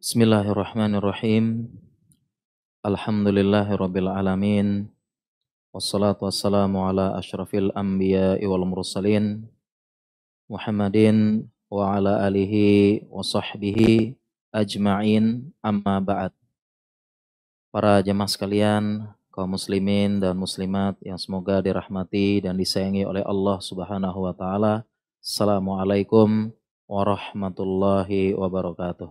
Bismillahirrahmanirrahim. Alhamdulillahirabbil alamin. Wassalatu wassalamu ala asyrafil anbiya'i wal mursalin Muhammadin wa ala alihi wa sahbihi ajma'in, amma ba'd. Para jemaah sekalian, kaum muslimin dan muslimat yang semoga dirahmati dan disayangi oleh Allah Subhanahu wa taala. Assalamualaikum warahmatullahi wabarakatuh.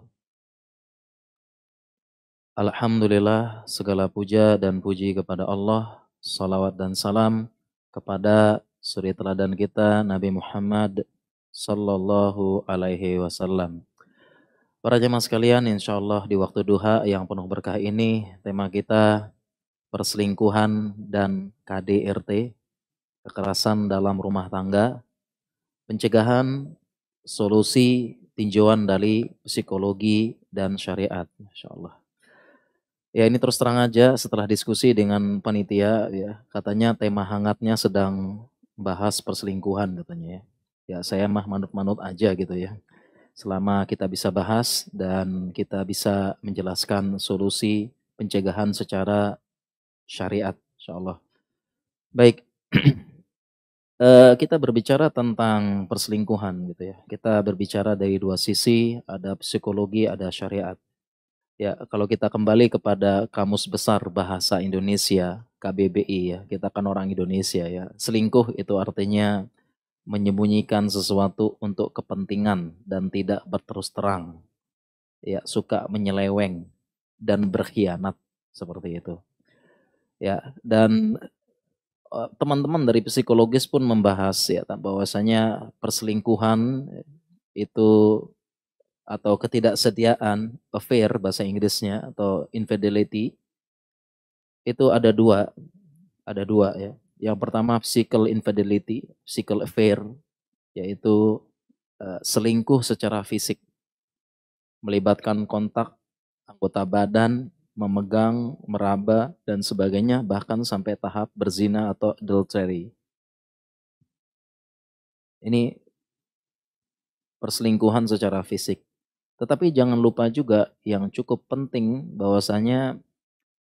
Alhamdulillah, segala puja dan puji kepada Allah, salawat dan salam kepada suri teladan kita Nabi Muhammad sallallahu alaihi wasallam. Para jemaah sekalian, insyaallah di waktu duha yang penuh berkah ini, tema kita perselingkuhan dan KDRT, kekerasan dalam rumah tangga, pencegahan, solusi, tinjauan dari psikologi dan syariat, insyaallah. Ya, ini terus terang aja setelah diskusi dengan panitia ya, katanya tema hangatnya sedang bahas perselingkuhan katanya ya. Ya saya mah manut-manut aja gitu ya. Selama kita bisa bahas dan kita bisa menjelaskan solusi pencegahan secara syariat insyaallah. Baik. Kita berbicara tentang perselingkuhan gitu ya. Kita berbicara dari dua sisi, ada psikologi, ada syariat. Ya, kalau kita kembali kepada Kamus Besar Bahasa Indonesia, KBBI ya, kita kan orang Indonesia ya. Selingkuh itu artinya menyembunyikan sesuatu untuk kepentingan dan tidak berterus terang. Ya, suka menyeleweng dan berkhianat seperti itu. Ya, dan teman-teman dari psikologis pun membahas ya bahwasanya perselingkuhan itu atau ketidaksetiaan, affair bahasa Inggrisnya atau infidelity itu ada dua ya. Yang pertama physical infidelity, physical affair, yaitu selingkuh secara fisik, melibatkan kontak anggota badan, memegang, meraba dan sebagainya, bahkan sampai tahap berzina atau adultery. Ini perselingkuhan secara fisik. Tetapi jangan lupa juga yang cukup penting bahwasanya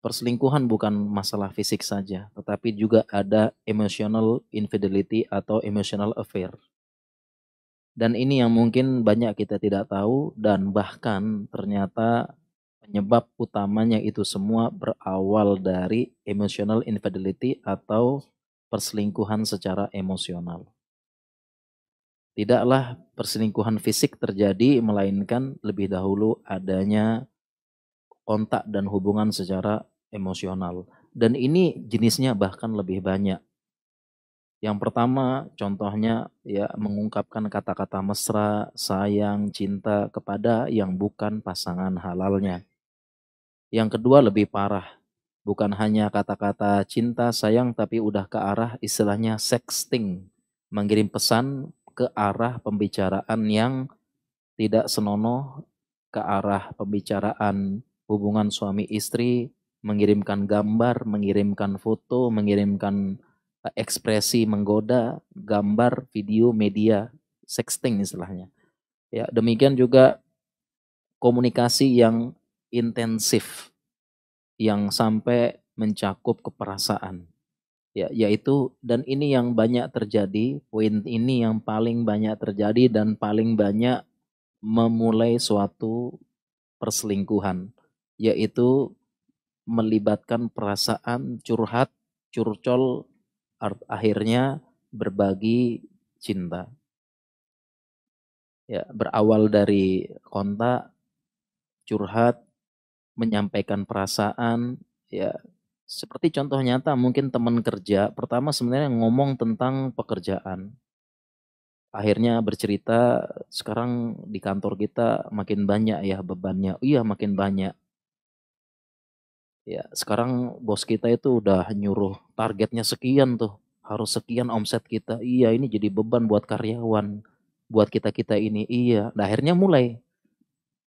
perselingkuhan bukan masalah fisik saja, tetapi juga ada emotional infidelity atau emotional affair. Dan ini yang mungkin banyak kita tidak tahu dan bahkan ternyata penyebab utamanya itu semua berawal dari emotional infidelity atau perselingkuhan secara emosional. Tidaklah perselingkuhan fisik terjadi, melainkan lebih dahulu adanya kontak dan hubungan secara emosional. Dan ini jenisnya bahkan lebih banyak. Yang pertama contohnya ya mengungkapkan kata-kata mesra, sayang, cinta kepada yang bukan pasangan halalnya. Yang kedua lebih parah. Bukan hanya kata-kata cinta, sayang, tapi udah ke arah istilahnya sexting. Mengirim pesan ke arah pembicaraan yang tidak senonoh, ke arah pembicaraan hubungan suami istri, mengirimkan gambar, mengirimkan foto, mengirimkan ekspresi menggoda, gambar, video, media, sexting istilahnya. Ya, demikian juga komunikasi yang intensif yang sampai mencakup keperasaan. Ya, yaitu dan ini yang banyak terjadi, poin ini yang paling banyak terjadi dan paling banyak memulai suatu perselingkuhan, yaitu melibatkan perasaan curhat, curcol, akhirnya berbagi cinta. Ya, berawal dari kontak, curhat, menyampaikan perasaan, ya seperti contoh nyata mungkin teman kerja, pertama sebenarnya ngomong tentang pekerjaan. Akhirnya bercerita, sekarang di kantor kita makin banyak ya bebannya. Iya makin banyak. Ya, sekarang bos kita itu udah nyuruh targetnya sekian tuh. Harus sekian omset kita. Iya, ini jadi beban buat karyawan. Buat kita-kita ini. Iya. Nah, akhirnya mulai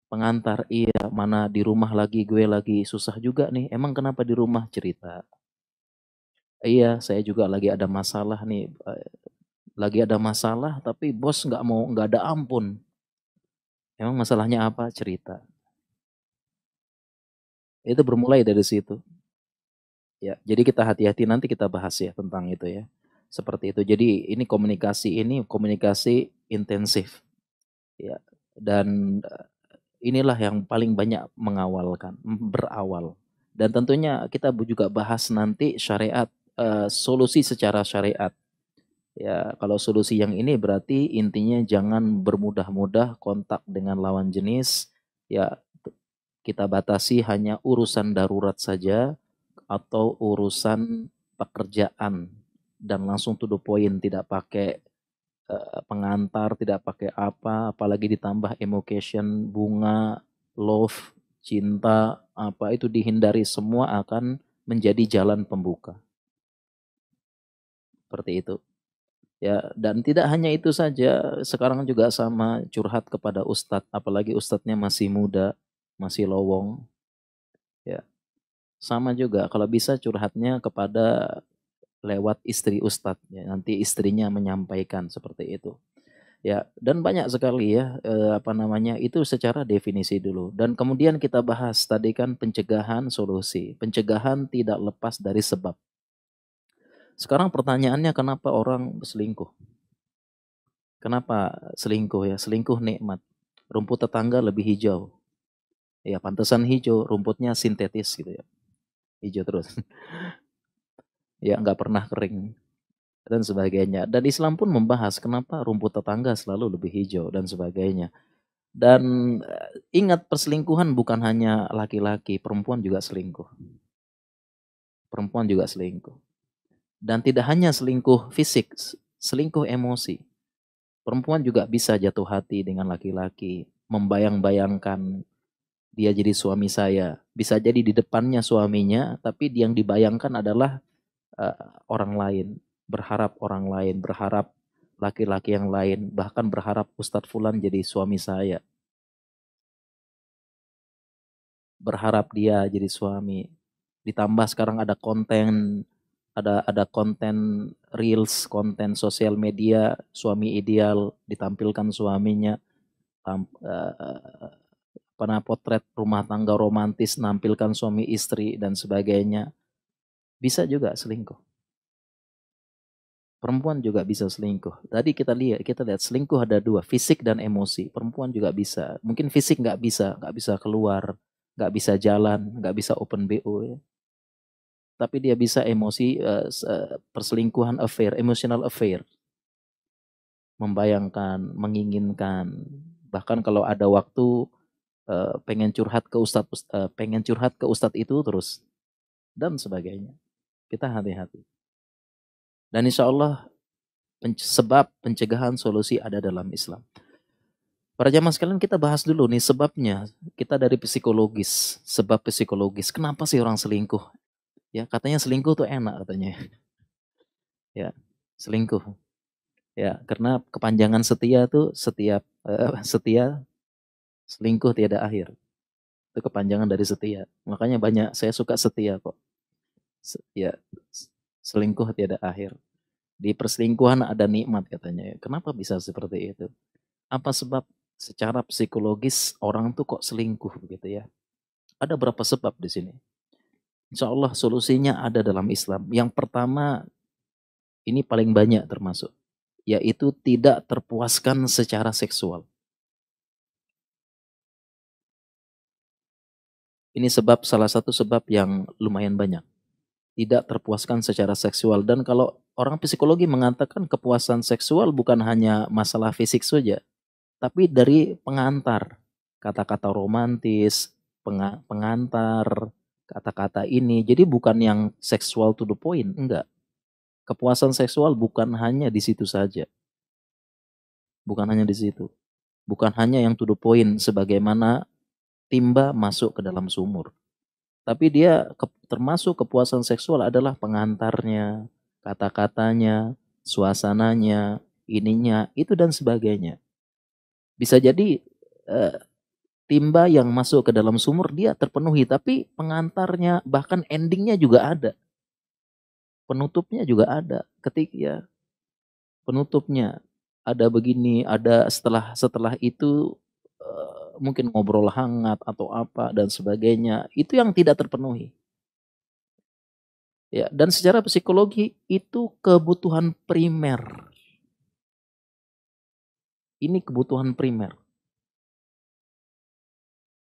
pengantar. Iya, mana di rumah lagi, gue lagi susah juga nih. Emang kenapa di rumah cerita? Iya, saya juga lagi ada masalah nih. Lagi ada masalah, tapi bos nggak ada ampun. Emang masalahnya apa? Cerita. Itu bermulai dari situ. Ya, jadi kita hati-hati, nanti kita bahas ya tentang itu ya. Seperti itu. Jadi ini komunikasi intensif ya. Dan inilah yang paling banyak berawal. Dan tentunya kita juga bahas nanti syariat, solusi secara syariat. Ya, kalau solusi yang ini berarti intinya jangan bermudah-mudah kontak dengan lawan jenis. Ya, kita batasi hanya urusan darurat saja atau urusan pekerjaan dan langsung to the point, tidak pakai pengantar, tidak pakai apa, apalagi ditambah emotion, bunga, love, cinta, apa itu dihindari, semua akan menjadi jalan pembuka. Seperti itu. Ya, dan tidak hanya itu saja, sekarang juga sama curhat kepada ustadz, apalagi ustadznya masih muda, masih lowong, ya. Sama juga kalau bisa curhatnya kepada lewat istri ustadz, ya. Nanti istrinya menyampaikan seperti itu. Ya, dan banyak sekali ya, apa namanya, itu secara definisi dulu. Dan kemudian kita bahas tadi kan pencegahan solusi. Pencegahan tidak lepas dari sebab. Sekarang pertanyaannya, kenapa orang berselingkuh? Kenapa selingkuh ya? Selingkuh nikmat. Rumput tetangga lebih hijau. Ya, pantesan hijau, rumputnya sintetis gitu ya. Hijau terus. Ya, nggak pernah kering dan sebagainya. Dan Islam pun membahas kenapa rumput tetangga selalu lebih hijau dan sebagainya. Dan ingat, perselingkuhan bukan hanya laki-laki, perempuan juga selingkuh. Perempuan juga selingkuh. Dan tidak hanya selingkuh fisik, selingkuh emosi. Perempuan juga bisa jatuh hati dengan laki-laki, membayang-bayangkan dia jadi suami saya. Bisa jadi di depannya suaminya, tapi yang dibayangkan adalah orang lain. Berharap orang lain, berharap laki-laki yang lain, bahkan berharap Ustadz Fulan jadi suami saya. Berharap dia jadi suami. Ditambah sekarang ada konten reels, konten sosial media, suami ideal ditampilkan suaminya, pernah potret rumah tangga romantis, nampilkan suami istri dan sebagainya. Bisa juga selingkuh. Perempuan juga bisa selingkuh. Tadi kita lihat selingkuh ada dua, fisik dan emosi. Perempuan juga bisa. Mungkin fisik nggak bisa keluar, nggak bisa jalan, nggak bisa open BO ya. Tapi dia bisa emosi, perselingkuhan, affair, emotional affair, membayangkan, menginginkan, bahkan kalau ada waktu pengen curhat ke ustadz itu terus dan sebagainya. Kita hati-hati. Dan insya Allah sebab pencegahan solusi ada dalam Islam. Para jamaah sekalian, kita bahas dulu nih sebabnya. Kita dari psikologis, sebab psikologis. Kenapa sih orang selingkuh? Ya, katanya selingkuh tuh enak katanya. Ya, selingkuh. Ya, karena kepanjangan setia tuh setia, selingkuh tiada akhir. Itu kepanjangan dari setia. Makanya banyak saya suka setia kok. Ya, selingkuh tiada akhir. Di perselingkuhan ada nikmat katanya. Kenapa bisa seperti itu? Apa sebab secara psikologis orang tuh kok selingkuh begitu ya? Ada berapa sebab di sini? Insya Allah solusinya ada dalam Islam. Yang pertama, ini paling banyak termasuk, yaitu tidak terpuaskan secara seksual. Ini salah satu sebab yang lumayan banyak. Tidak terpuaskan secara seksual. Dan kalau orang psikologi mengatakan kepuasan seksual bukan hanya masalah fisik saja, tapi dari pengantar. Kata-kata romantis, pengantar, kata-kata ini. Jadi bukan yang seksual to the point, enggak. Kepuasan seksual bukan hanya di situ saja. Bukan hanya di situ. Bukan hanya yang to the point sebagaimana timba masuk ke dalam sumur. Tapi dia termasuk kepuasan seksual adalah pengantarnya, kata-katanya, suasananya, ininya, itu dan sebagainya. Bisa jadi timba yang masuk ke dalam sumur dia terpenuhi, tapi pengantarnya bahkan endingnya juga ada. Penutupnya juga ada. Ketika penutupnya ada begini, ada setelah itu mungkin ngobrol hangat atau apa dan sebagainya, itu yang tidak terpenuhi. Ya, dan secara psikologi itu kebutuhan primer. Ini kebutuhan primer.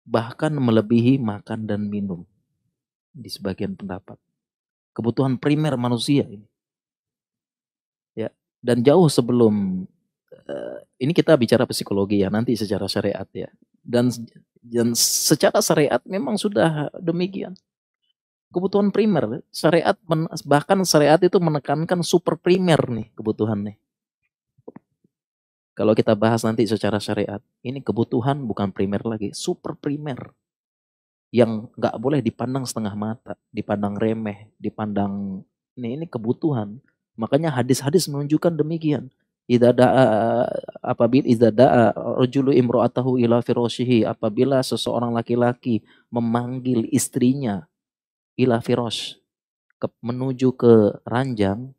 Bahkan melebihi makan dan minum di sebagian pendapat. Kebutuhan primer manusia ini. Ya, dan jauh sebelum ini kita bicara psikologi ya, nanti secara syariat ya. Dan secara syariat memang sudah demikian. Kebutuhan primer, syariat bahkan syariat itu menekankan super primer nih kebutuhan nih. Kalau kita bahas nanti secara syariat, ini kebutuhan bukan primer lagi, super primer. Yang nggak boleh dipandang setengah mata, dipandang remeh, dipandang ini kebutuhan. Makanya hadis-hadis menunjukkan demikian. Idza da'a rajulu imra'atahu ila firashihi, apabila seseorang laki-laki memanggil istrinya ila firash, menuju ke ranjang,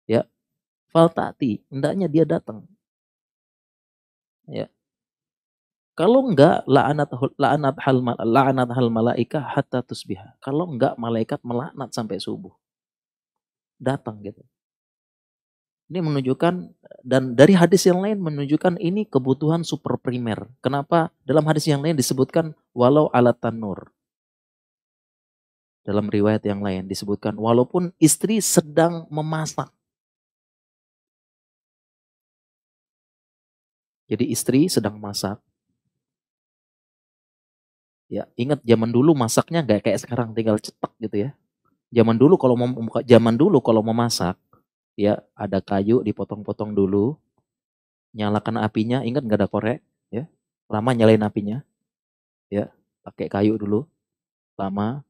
ya, faltati, hendaknya dia datang. Ya. Kalau enggak la'anat hal malaika hatta tusbiha. Kalau enggak malaikat melaknat sampai subuh. Datang gitu. Ini menunjukkan, dan dari hadis yang lain menunjukkan ini kebutuhan super primer. Kenapa? Dalam hadis yang lain disebutkan walau alat tanur. Dalam riwayat yang lain disebutkan walaupun istri sedang memasak. Jadi istri sedang masak. Ya, ingat zaman dulu masaknya nggak kayak sekarang tinggal cetak gitu ya. Zaman dulu kalau mau masak, ya ada kayu dipotong-potong dulu, nyalakan apinya, ingat nggak ada korek, ya. Lama nyalain apinya, ya. Pakai kayu dulu, lama.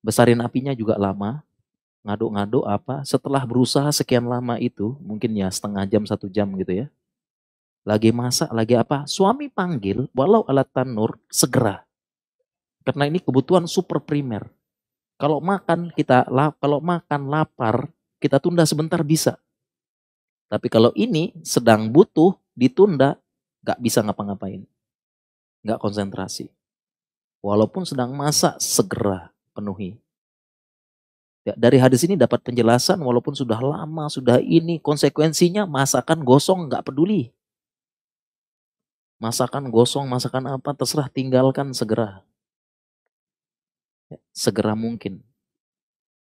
Besarin apinya juga lama. Ngaduk-ngaduk apa, setelah berusaha sekian lama itu, mungkin ya setengah jam, 1 jam gitu ya. Lagi masak, lagi apa, suami panggil, walau alat tanur, segera. Karena ini kebutuhan super primer. Kalau makan lapar, kita tunda sebentar bisa. Tapi kalau ini sedang butuh, ditunda, gak bisa ngapa-ngapain. Gak konsentrasi. Walaupun sedang masak, segera penuhi. Ya, dari hadis ini dapat penjelasan walaupun sudah lama, sudah ini, konsekuensinya masakan gosong gak peduli. Masakan gosong, masakan apa, terserah, tinggalkan segera. Ya, segera mungkin.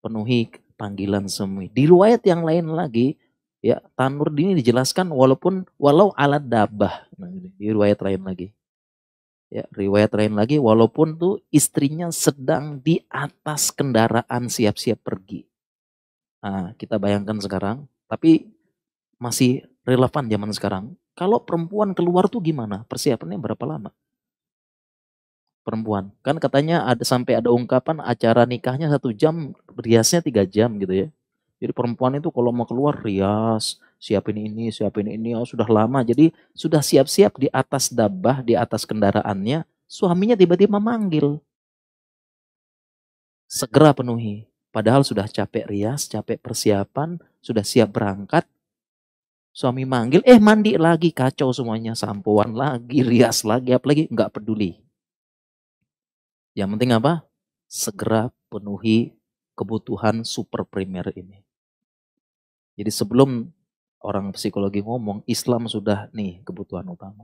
Penuhi panggilan semui. Di riwayat yang lain lagi, ya tanur ini dijelaskan walau alat dabah. Nah, di riwayat lain lagi. Ya, riwayat lain lagi walaupun tuh istrinya sedang di atas kendaraan siap-siap pergi. Nah, kita bayangkan sekarang, tapi masih relevan zaman sekarang. Kalau perempuan keluar tuh gimana? Persiapannya berapa lama? Perempuan. Kan katanya sampai ada ungkapan acara nikahnya 1 jam, riasnya 3 jam gitu ya. Jadi perempuan itu kalau mau keluar rias, siapin ini, oh, sudah lama. Jadi sudah siap-siap di atas dabah, di atas kendaraannya, suaminya tiba-tiba manggil. Segera penuhi. Padahal sudah capek rias, capek persiapan, sudah siap berangkat. Suami manggil, mandi lagi, kacau semuanya. Sampoan lagi, rias lagi, apalagi nggak peduli. Yang penting apa? Segera penuhi kebutuhan super primer ini. Jadi sebelum orang psikologi ngomong, Islam sudah nih kebutuhan utama.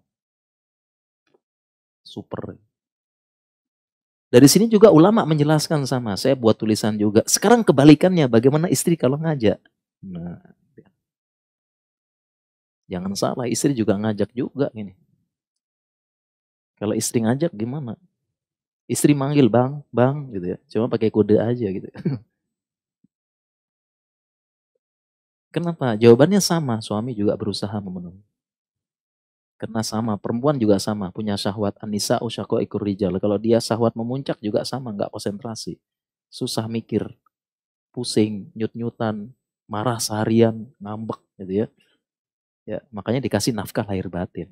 Super. Dari sini juga ulama menjelaskan sama, saya buat tulisan juga. Sekarang kebalikannya, bagaimana istri kalau ngajak? Nah, jangan salah, istri juga ngajak juga ini. Kalau istri ngajak gimana? Istri manggil bang, gitu ya. Cuma pakai kode aja gitu. Kenapa? Jawabannya sama, suami juga berusaha memenuhi. Karena sama, perempuan juga sama, punya syahwat anisa usyako ikur rijal. Kalau dia syahwat memuncak juga sama, nggak konsentrasi. Susah mikir, pusing, nyut-nyutan, marah seharian, ngambek gitu ya. Ya, makanya dikasih nafkah lahir batin.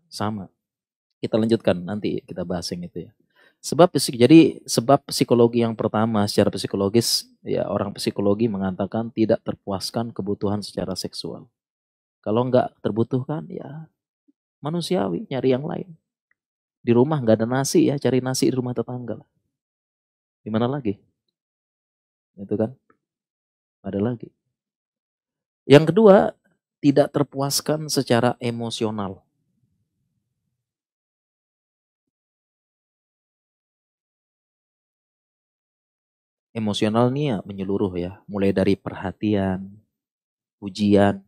Sama. Kita lanjutkan nanti kita bahas yang itu ya. Sebab psikologi yang pertama secara psikologis, ya orang psikologi mengatakan tidak terpuaskan kebutuhan secara seksual. Kalau nggak terbutuhkan ya manusiawi, nyari yang lain. Di rumah nggak ada nasi ya, cari nasi di rumah tetangga. Gimana lagi? Itu kan, ada lagi. Yang kedua, tidak terpuaskan secara emosional. Emosional nih ya menyeluruh ya, mulai dari perhatian, pujian,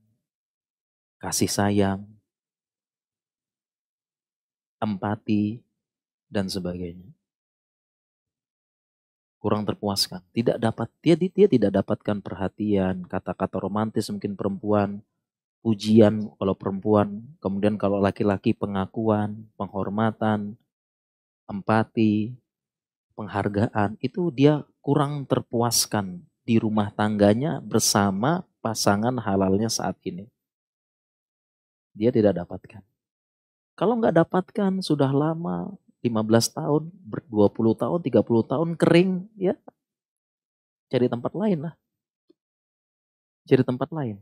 kasih sayang, empati, dan sebagainya. Kurang terpuaskan. Tidak dapat dia tidak dapatkan perhatian, kata-kata romantis mungkin perempuan, pujian kalau perempuan, kemudian kalau laki-laki pengakuan, penghormatan, empati, penghargaan, itu dia kurang terpuaskan di rumah tangganya bersama pasangan halalnya saat ini. Dia tidak dapatkan. Kalau nggak dapatkan sudah lama, 15 tahun, 20 tahun, 30 tahun kering, ya cari tempat lain lah. Cari tempat lain.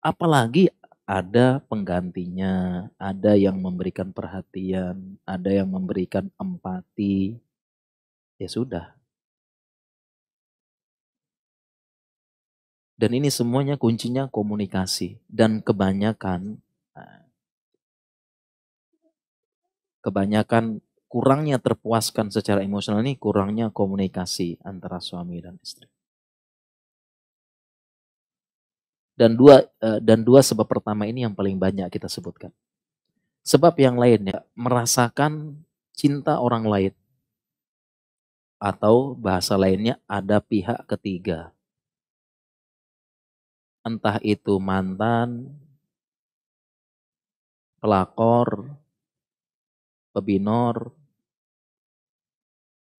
Apalagi ada penggantinya, ada yang memberikan perhatian, ada yang memberikan empati. Ya sudah. Dan ini semuanya kuncinya komunikasi. Dan kebanyakan kurangnya terpuaskan secara emosional ini kurangnya komunikasi antara suami dan istri. Dan dua sebab pertama ini yang paling banyak kita sebutkan. Sebab yang lainnya merasakan cinta orang lain atau bahasa lainnya ada pihak ketiga. Entah itu mantan, pelakor, pebinor.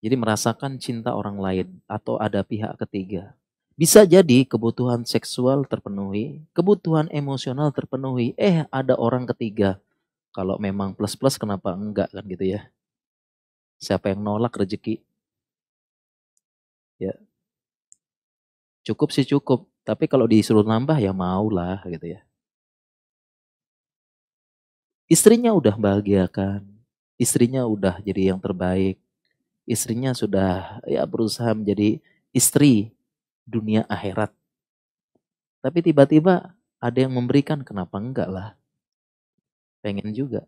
Jadi merasakan cinta orang lain atau ada pihak ketiga. Bisa jadi kebutuhan seksual terpenuhi, kebutuhan emosional terpenuhi, ada orang ketiga. Kalau memang plus-plus kenapa enggak kan gitu ya. Siapa yang nolak rezeki? Ya, cukup sih cukup. Tapi kalau disuruh nambah ya mau lah gitu ya. Istrinya udah bahagiakan. Istrinya udah jadi yang terbaik. Istrinya sudah ya berusaha menjadi istri dunia akhirat. Tapi tiba-tiba ada yang memberikan, kenapa enggak lah? Pengen juga.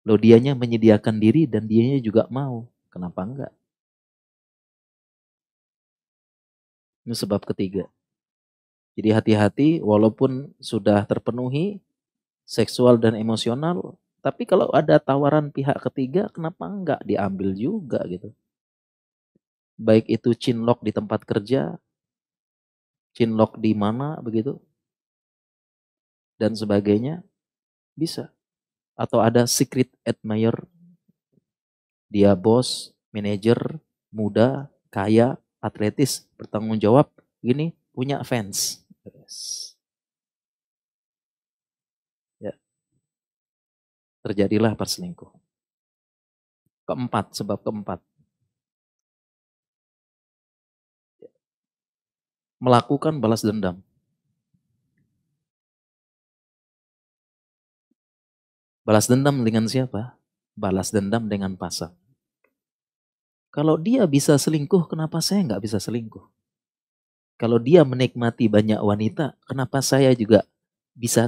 Loh dianya menyediakan diri dan dianya juga mau. Kenapa enggak? Ini sebab ketiga. Jadi hati-hati walaupun sudah terpenuhi seksual dan emosional, tapi kalau ada tawaran pihak ketiga, kenapa enggak diambil juga gitu. Baik itu cinlok di tempat kerja, cinlok di mana begitu, dan sebagainya, bisa. Atau ada secret admirer, dia bos, manajer, muda, kaya, atletis, bertanggung jawab, gini, punya fans. Yes. Ya, terjadilah perselingkuhan. Sebab keempat, melakukan balas dendam. Balas dendam dengan siapa? Balas dendam dengan pasang. Kalau dia bisa selingkuh, kenapa saya nggak bisa selingkuh? Kalau dia menikmati banyak wanita, kenapa saya juga bisa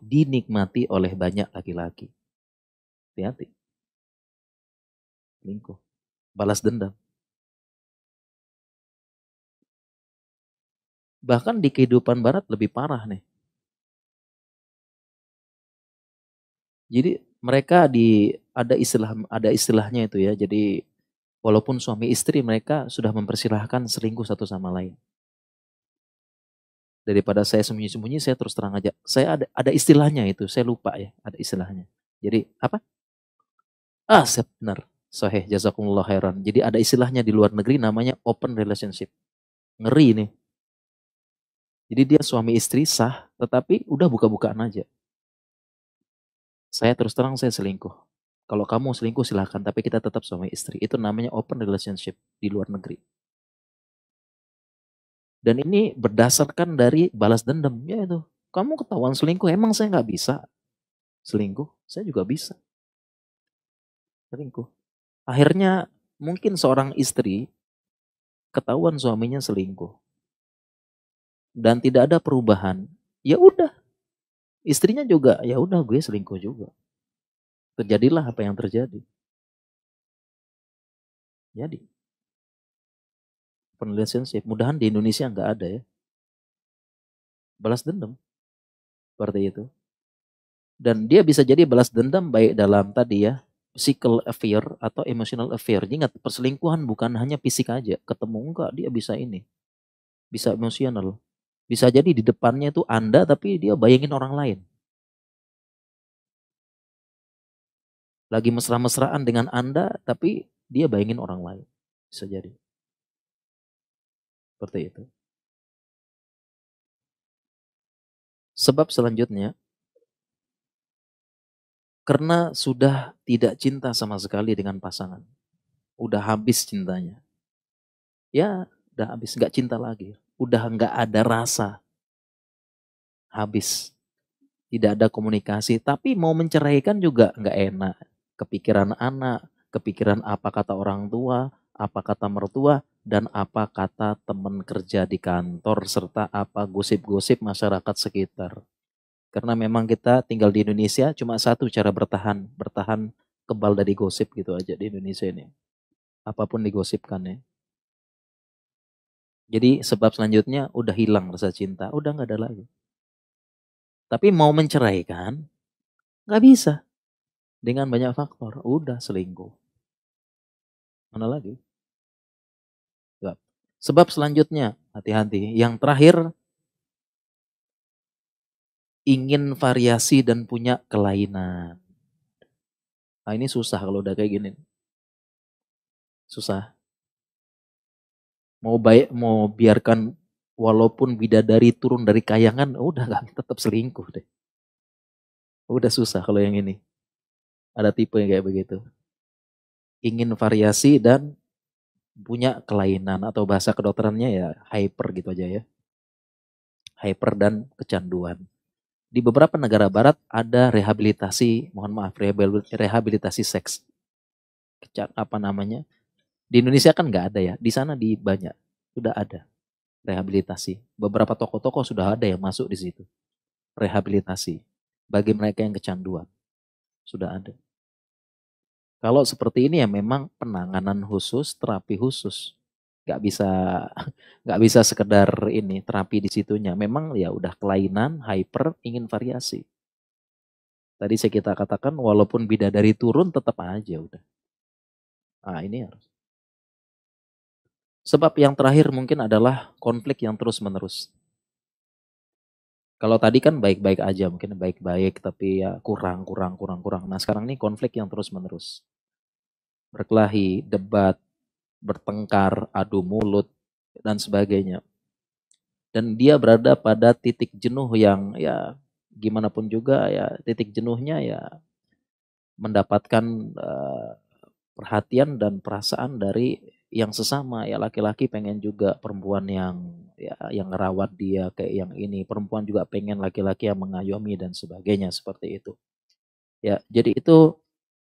dinikmati oleh banyak laki-laki. Hati-hati. Selingkuh. Balas dendam. Bahkan di kehidupan barat lebih parah nih. Jadi mereka ada istilahnya itu ya. Jadi walaupun suami istri mereka sudah mempersilahkan selingkuh satu sama lain. Daripada saya sembunyi-sembunyi, saya terus terang aja. Saya ada istilahnya itu, saya lupa ya, ada istilahnya. Jadi apa? Benar. Sahih, jazakumullah khairan. Jadi ada istilahnya di luar negeri namanya open relationship. Ngeri nih. Jadi dia suami istri sah, tetapi udah buka-bukaan aja. Saya terus terang saya selingkuh. Kalau kamu selingkuh silahkan, tapi kita tetap suami istri. Itu namanya open relationship di luar negeri. Dan ini berdasarkan dari balas dendam. Ya itu, kamu ketahuan selingkuh, emang saya nggak bisa selingkuh? Saya juga bisa. selingkuh. Akhirnya mungkin seorang istri ketahuan suaminya selingkuh dan tidak ada perubahan. Ya udah, istrinya juga ya udah gue selingkuh juga. Terjadilah apa yang terjadi. Jadi relationship, mudahan di Indonesia nggak ada ya balas dendam seperti itu. Dan dia bisa jadi balas dendam baik dalam tadi ya physical affair atau emotional affair. Jadi ingat perselingkuhan bukan hanya fisik aja, ketemu enggak dia bisa ini, bisa emosional. Bisa jadi di depannya itu Anda tapi dia bayangin orang lain. Lagi mesra-mesraan dengan Anda tapi dia bayangin orang lain. Bisa jadi seperti itu. Sebab selanjutnya karena sudah tidak cinta sama sekali dengan pasangan. Udah habis cintanya. Ya, udah habis, nggak cinta lagi. Udah nggak ada rasa, habis. Tidak ada komunikasi, tapi mau menceraikan juga nggak enak. Kepikiran anak, kepikiran apa kata orang tua, apa kata mertua, dan apa kata teman kerja di kantor, serta apa gosip-gosip masyarakat sekitar. Karena memang kita tinggal di Indonesia, cuma satu cara bertahan. Bertahan kebal dari gosip gitu aja di Indonesia ini. Apapun digosipkan ya. Jadi sebab selanjutnya udah hilang rasa cinta, udah nggak ada lagi. Tapi mau menceraikan, nggak bisa. Dengan banyak faktor, udah selingkuh. Mana lagi? Nggak. Sebab selanjutnya, hati-hati. Yang terakhir, ingin variasi dan punya kelainan. Nah ini susah kalau udah kayak gini. Susah. Mau baik, mau biarkan walaupun bidadari turun dari kayangan, udah nggak tetap selingkuh deh. Udah susah kalau yang ini. Ada tipe yang kayak begitu. Ingin variasi dan punya kelainan atau bahasa kedokterannya ya hyper gitu aja ya. Hyper dan kecanduan. Di beberapa negara barat ada rehabilitasi, mohon maaf, rehabilitasi seks. Apa namanya? Di Indonesia kan nggak ada ya. Di sana di banyak sudah ada rehabilitasi. Beberapa toko-toko sudah ada yang masuk di situ. Rehabilitasi bagi mereka yang kecanduan sudah ada. Kalau seperti ini ya memang penanganan khusus, terapi khusus. Nggak bisa nggak bisa sekedar ini terapi di situnya. Memang ya udah kelainan, hyper, ingin variasi. Tadi saya kita katakan walaupun bidadari turun tetap aja udah. Ah ini harus. Sebab yang terakhir mungkin adalah konflik yang terus menerus. Kalau tadi kan baik-baik aja, mungkin baik-baik tapi ya kurang. Nah sekarang ini konflik yang terus menerus. Berkelahi, debat, bertengkar, adu mulut, dan sebagainya. Dan dia berada pada titik jenuh yang ya gimana pun juga ya titik jenuhnya ya mendapatkan perhatian dan perasaan dari yang sesama ya laki-laki pengen juga perempuan yang ya yang ngerawat dia kayak yang ini perempuan juga pengen laki-laki yang mengayomi dan sebagainya seperti itu ya jadi itu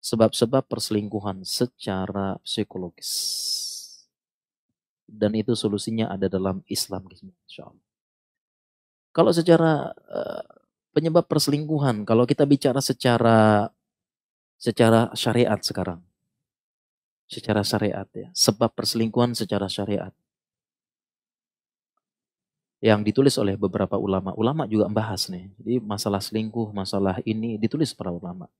sebab-sebab perselingkuhan secara psikologis dan itu solusinya ada dalam Islam insyaallah. Kalau secara penyebab perselingkuhan kalau kita bicara secara syariat sekarang secara syariat ya sebab perselingkuhan secara syariat yang ditulis oleh beberapa ulama. Ulama juga membahas nih. Jadi masalah selingkuh, masalah ini ditulis para ulama.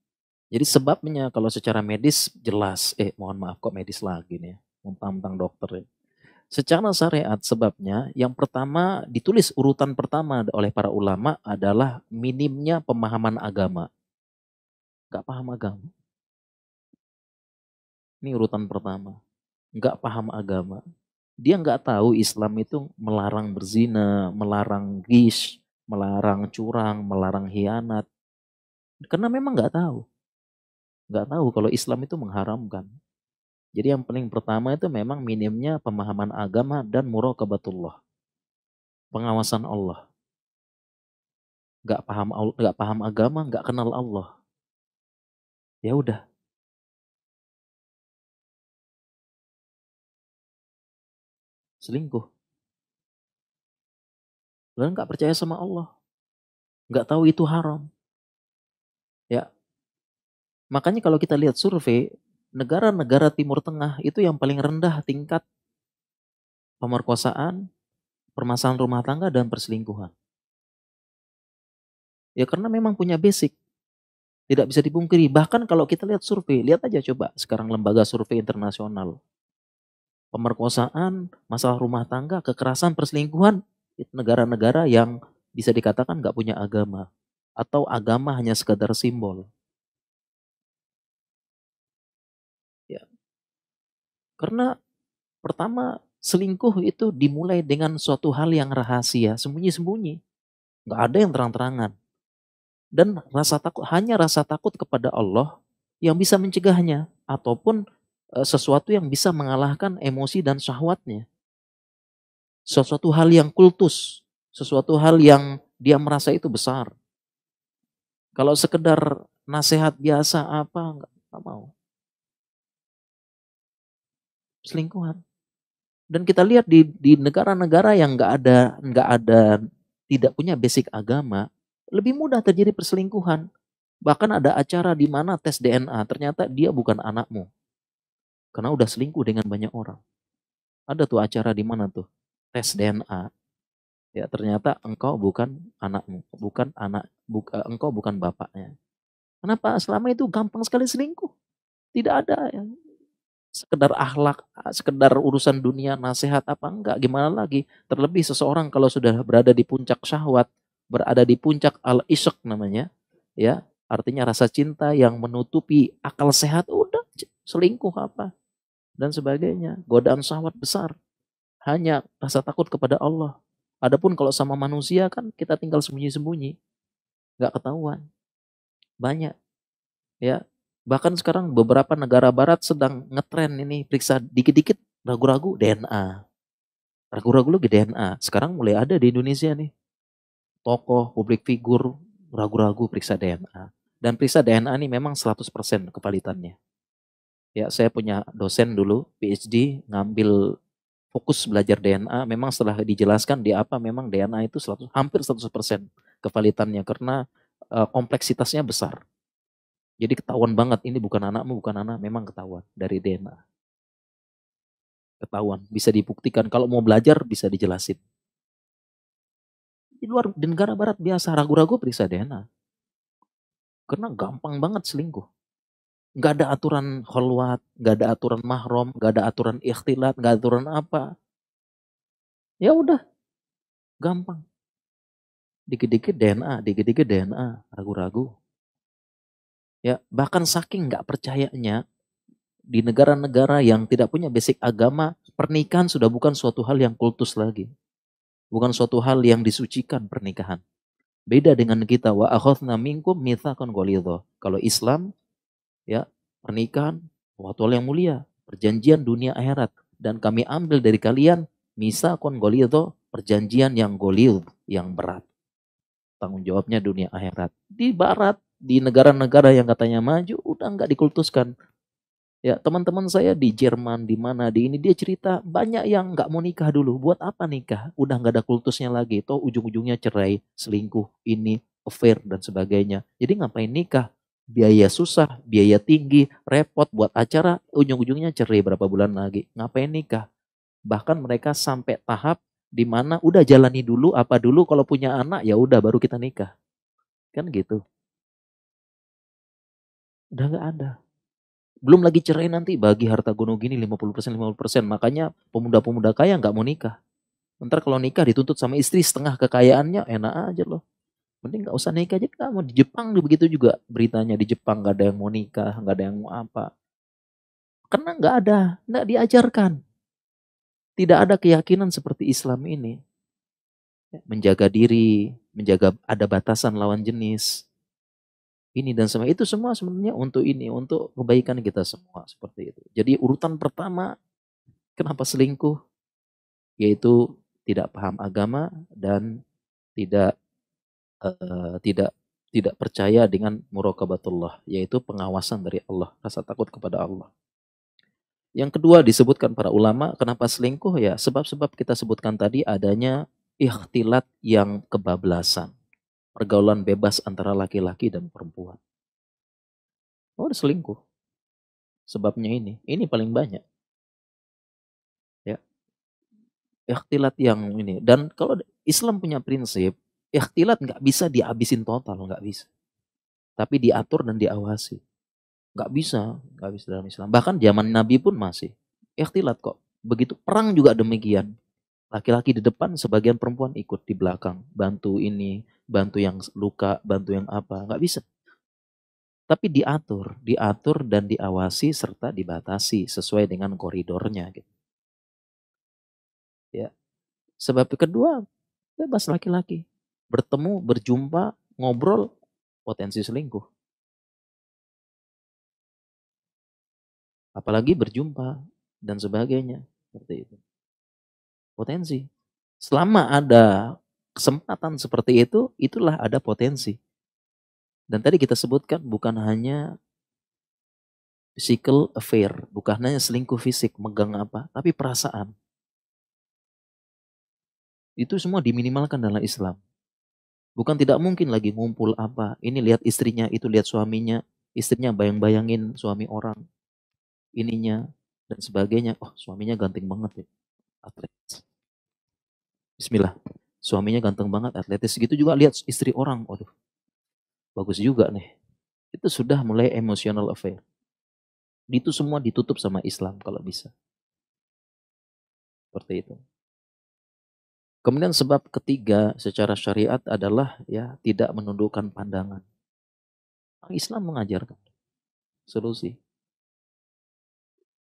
Jadi sebabnya kalau secara medis jelas, mohon maaf kok medis lagi nih, mentang-mentang dokter ya. Secara syariat sebabnya yang pertama ditulis urutan pertama oleh para ulama adalah minimnya pemahaman agama. Gak paham agama. Ini urutan pertama. Gak paham agama. Dia nggak tahu Islam itu melarang berzina, melarang ghish, melarang curang, melarang hianat. Karena memang nggak tahu kalau Islam itu mengharamkan. Jadi yang paling pertama itu memang minimnya pemahaman agama dan muraqabatullah, pengawasan Allah. Nggak paham agama, nggak kenal Allah. Ya udah, selingkuh. Dan nggak percaya sama Allah, nggak tahu itu haram. Ya, makanya kalau kita lihat survei, negara-negara Timur Tengah itu yang paling rendah tingkat pemerkosaan, permasalahan rumah tangga, dan perselingkuhan. Ya karena memang punya basic, tidak bisa dipungkiri. Bahkan kalau kita lihat survei, lihat aja coba sekarang lembaga survei internasional. Pemerkosaan, masalah rumah tangga, kekerasan, perselingkuhan, itu negara-negara yang bisa dikatakan nggak punya agama. Atau agama hanya sekadar simbol. Ya, karena pertama, selingkuh itu dimulai dengan suatu hal yang rahasia, sembunyi-sembunyi. Nggak ada yang terang-terangan. Dan rasa takut, hanya rasa takut kepada Allah yang bisa mencegahnya. Ataupun sesuatu yang bisa mengalahkan emosi dan syahwatnya. Sesuatu hal yang kultus. Sesuatu hal yang dia merasa itu besar. Kalau sekedar nasihat biasa apa, nggak mau. Selingkuhan. Dan kita lihat di negara-negara yang nggak ada tidak punya basic agama, lebih mudah terjadi perselingkuhan. Bahkan ada acara di mana tes DNA, ternyata dia bukan anakmu karena udah selingkuh dengan banyak orang. Ada tuh acara di mana tuh tes DNA, ya ternyata engkau bukan anakmu, engkau bukan bapaknya. Kenapa? Selama itu gampang sekali selingkuh. Tidak ada yang sekedar akhlak, sekedar urusan dunia, nasihat apa enggak, gimana lagi. Terlebih seseorang kalau sudah berada di puncak syahwat, berada di puncak al-isyq namanya, ya, artinya rasa cinta yang menutupi akal sehat, udah selingkuh apa dan sebagainya. Godaan syahwat besar, hanya rasa takut kepada Allah. Adapun kalau sama manusia kan kita tinggal sembunyi-sembunyi, nggak ketahuan. Banyak, ya. Bahkan sekarang beberapa negara barat sedang ngetren ini, periksa dikit-dikit ragu-ragu DNA. Ragu-ragu lagi DNA. Sekarang mulai ada di Indonesia nih. Tokoh, publik figur, ragu-ragu periksa DNA. Dan periksa DNA ini memang 100% kevalitannya. Ya, saya punya dosen dulu, PhD, ngambil fokus belajar DNA. Memang setelah dijelaskan di apa, memang DNA itu hampir 100% kevalitannya. Karena kompleksitasnya besar. Jadi ketahuan banget ini bukan anakmu, bukan anak, memang ketahuan dari DNA. Ketahuan, bisa dibuktikan. Kalau mau belajar bisa dijelasin. Di negara barat biasa ragu-ragu periksa DNA. Karena gampang banget selingkuh. Gak ada aturan kholwat, gak ada aturan mahram, gak ada aturan ikhtilat, gak ada aturan apa. Ya udah, gampang. Dikit-dikit DNA, dikit-dikit DNA, ragu-ragu. Ya, bahkan saking nggak percayanya di negara-negara yang tidak punya basic agama, pernikahan sudah bukan suatu hal yang kultus lagi. Bukan suatu hal yang disucikan pernikahan. Beda dengan kita, wa akhadna minkum mitsaqan ghalidha. Kalau Islam, ya, pernikahan suatu hal yang mulia, perjanjian dunia akhirat, dan kami ambil dari kalian mitsaqan ghalidha, perjanjian yang ghalidh, yang berat. Tanggung jawabnya dunia akhirat. Di barat, di negara-negara yang katanya maju, udah nggak dikultuskan. Ya, teman-teman saya di Jerman, di mana, di ini, dia cerita banyak yang nggak mau nikah dulu. Buat apa nikah? Udah nggak ada kultusnya lagi. Toh ujung-ujungnya cerai, selingkuh, ini, affair, dan sebagainya. Jadi ngapain nikah? Biaya susah, biaya tinggi, repot buat acara, ujung-ujungnya cerai berapa bulan lagi. Ngapain nikah? Bahkan mereka sampai tahap di mana udah jalani dulu, apa dulu, kalau punya anak ya udah baru kita nikah. Kan gitu. Udah nggak ada. Belum lagi cerai nanti bagi harta gono gini 50%, 50%. Makanya pemuda-pemuda kaya nggak mau nikah. Ntar kalau nikah dituntut sama istri setengah kekayaannya, enak aja loh. Mending nggak usah nikah aja kamu. Di Jepang begitu juga beritanya, di Jepang nggak ada yang mau nikah, nggak ada yang mau apa. Karena nggak diajarkan. Tidak ada keyakinan seperti Islam ini. Menjaga diri, menjaga ada batasan lawan jenis. Ini dan semua itu semua sebenarnya untuk ini, untuk kebaikan kita semua seperti itu. Jadi urutan pertama, kenapa selingkuh? Yaitu tidak paham agama dan tidak eh, tidak tidak percaya dengan muraqabatullah, yaitu pengawasan dari Allah, rasa takut kepada Allah. Yang kedua disebutkan para ulama, kenapa selingkuh ya? Sebab-sebab kita sebutkan tadi adanya ikhtilat yang kebablasan. Pergaulan bebas antara laki-laki dan perempuan. Oh, ada selingkuh. Sebabnya ini paling banyak. Ya, ikhtilat yang ini. Dan kalau Islam punya prinsip, ikhtilat nggak bisa dihabisin total, nggak bisa. Tapi diatur dan diawasi. Nggak bisa dalam Islam. Bahkan zaman Nabi pun masih ikhtilat kok. Begitu perang juga demikian. Laki-laki di depan, sebagian perempuan ikut di belakang. Bantu ini, bantu yang luka, bantu yang apa. Nggak bisa. Tapi diatur dan diawasi serta dibatasi sesuai dengan koridornya. Gitu. Ya. Sebab kedua, bebas laki-laki. Bertemu, berjumpa, ngobrol, potensi selingkuh. Apalagi berjumpa dan sebagainya. Seperti itu. Potensi. Selama ada kesempatan seperti itu, itulah ada potensi. Dan tadi kita sebutkan bukan hanya physical affair, bukan hanya selingkuh fisik, megang apa, tapi perasaan. Itu semua diminimalkan dalam Islam. Bukan tidak mungkin lagi ngumpul apa, ini lihat istrinya, itu lihat suaminya, istrinya bayang-bayangin suami orang, ininya, dan sebagainya. Oh, suaminya ganteng banget ya, atlet. Bismillah, suaminya ganteng banget, atletis. Gitu juga lihat istri orang, waduh, bagus juga nih. Itu sudah mulai emotional affair. Itu semua ditutup sama Islam kalau bisa. Seperti itu. Kemudian sebab ketiga secara syariat adalah ya tidak menundukkan pandangan. Islam mengajarkan solusi.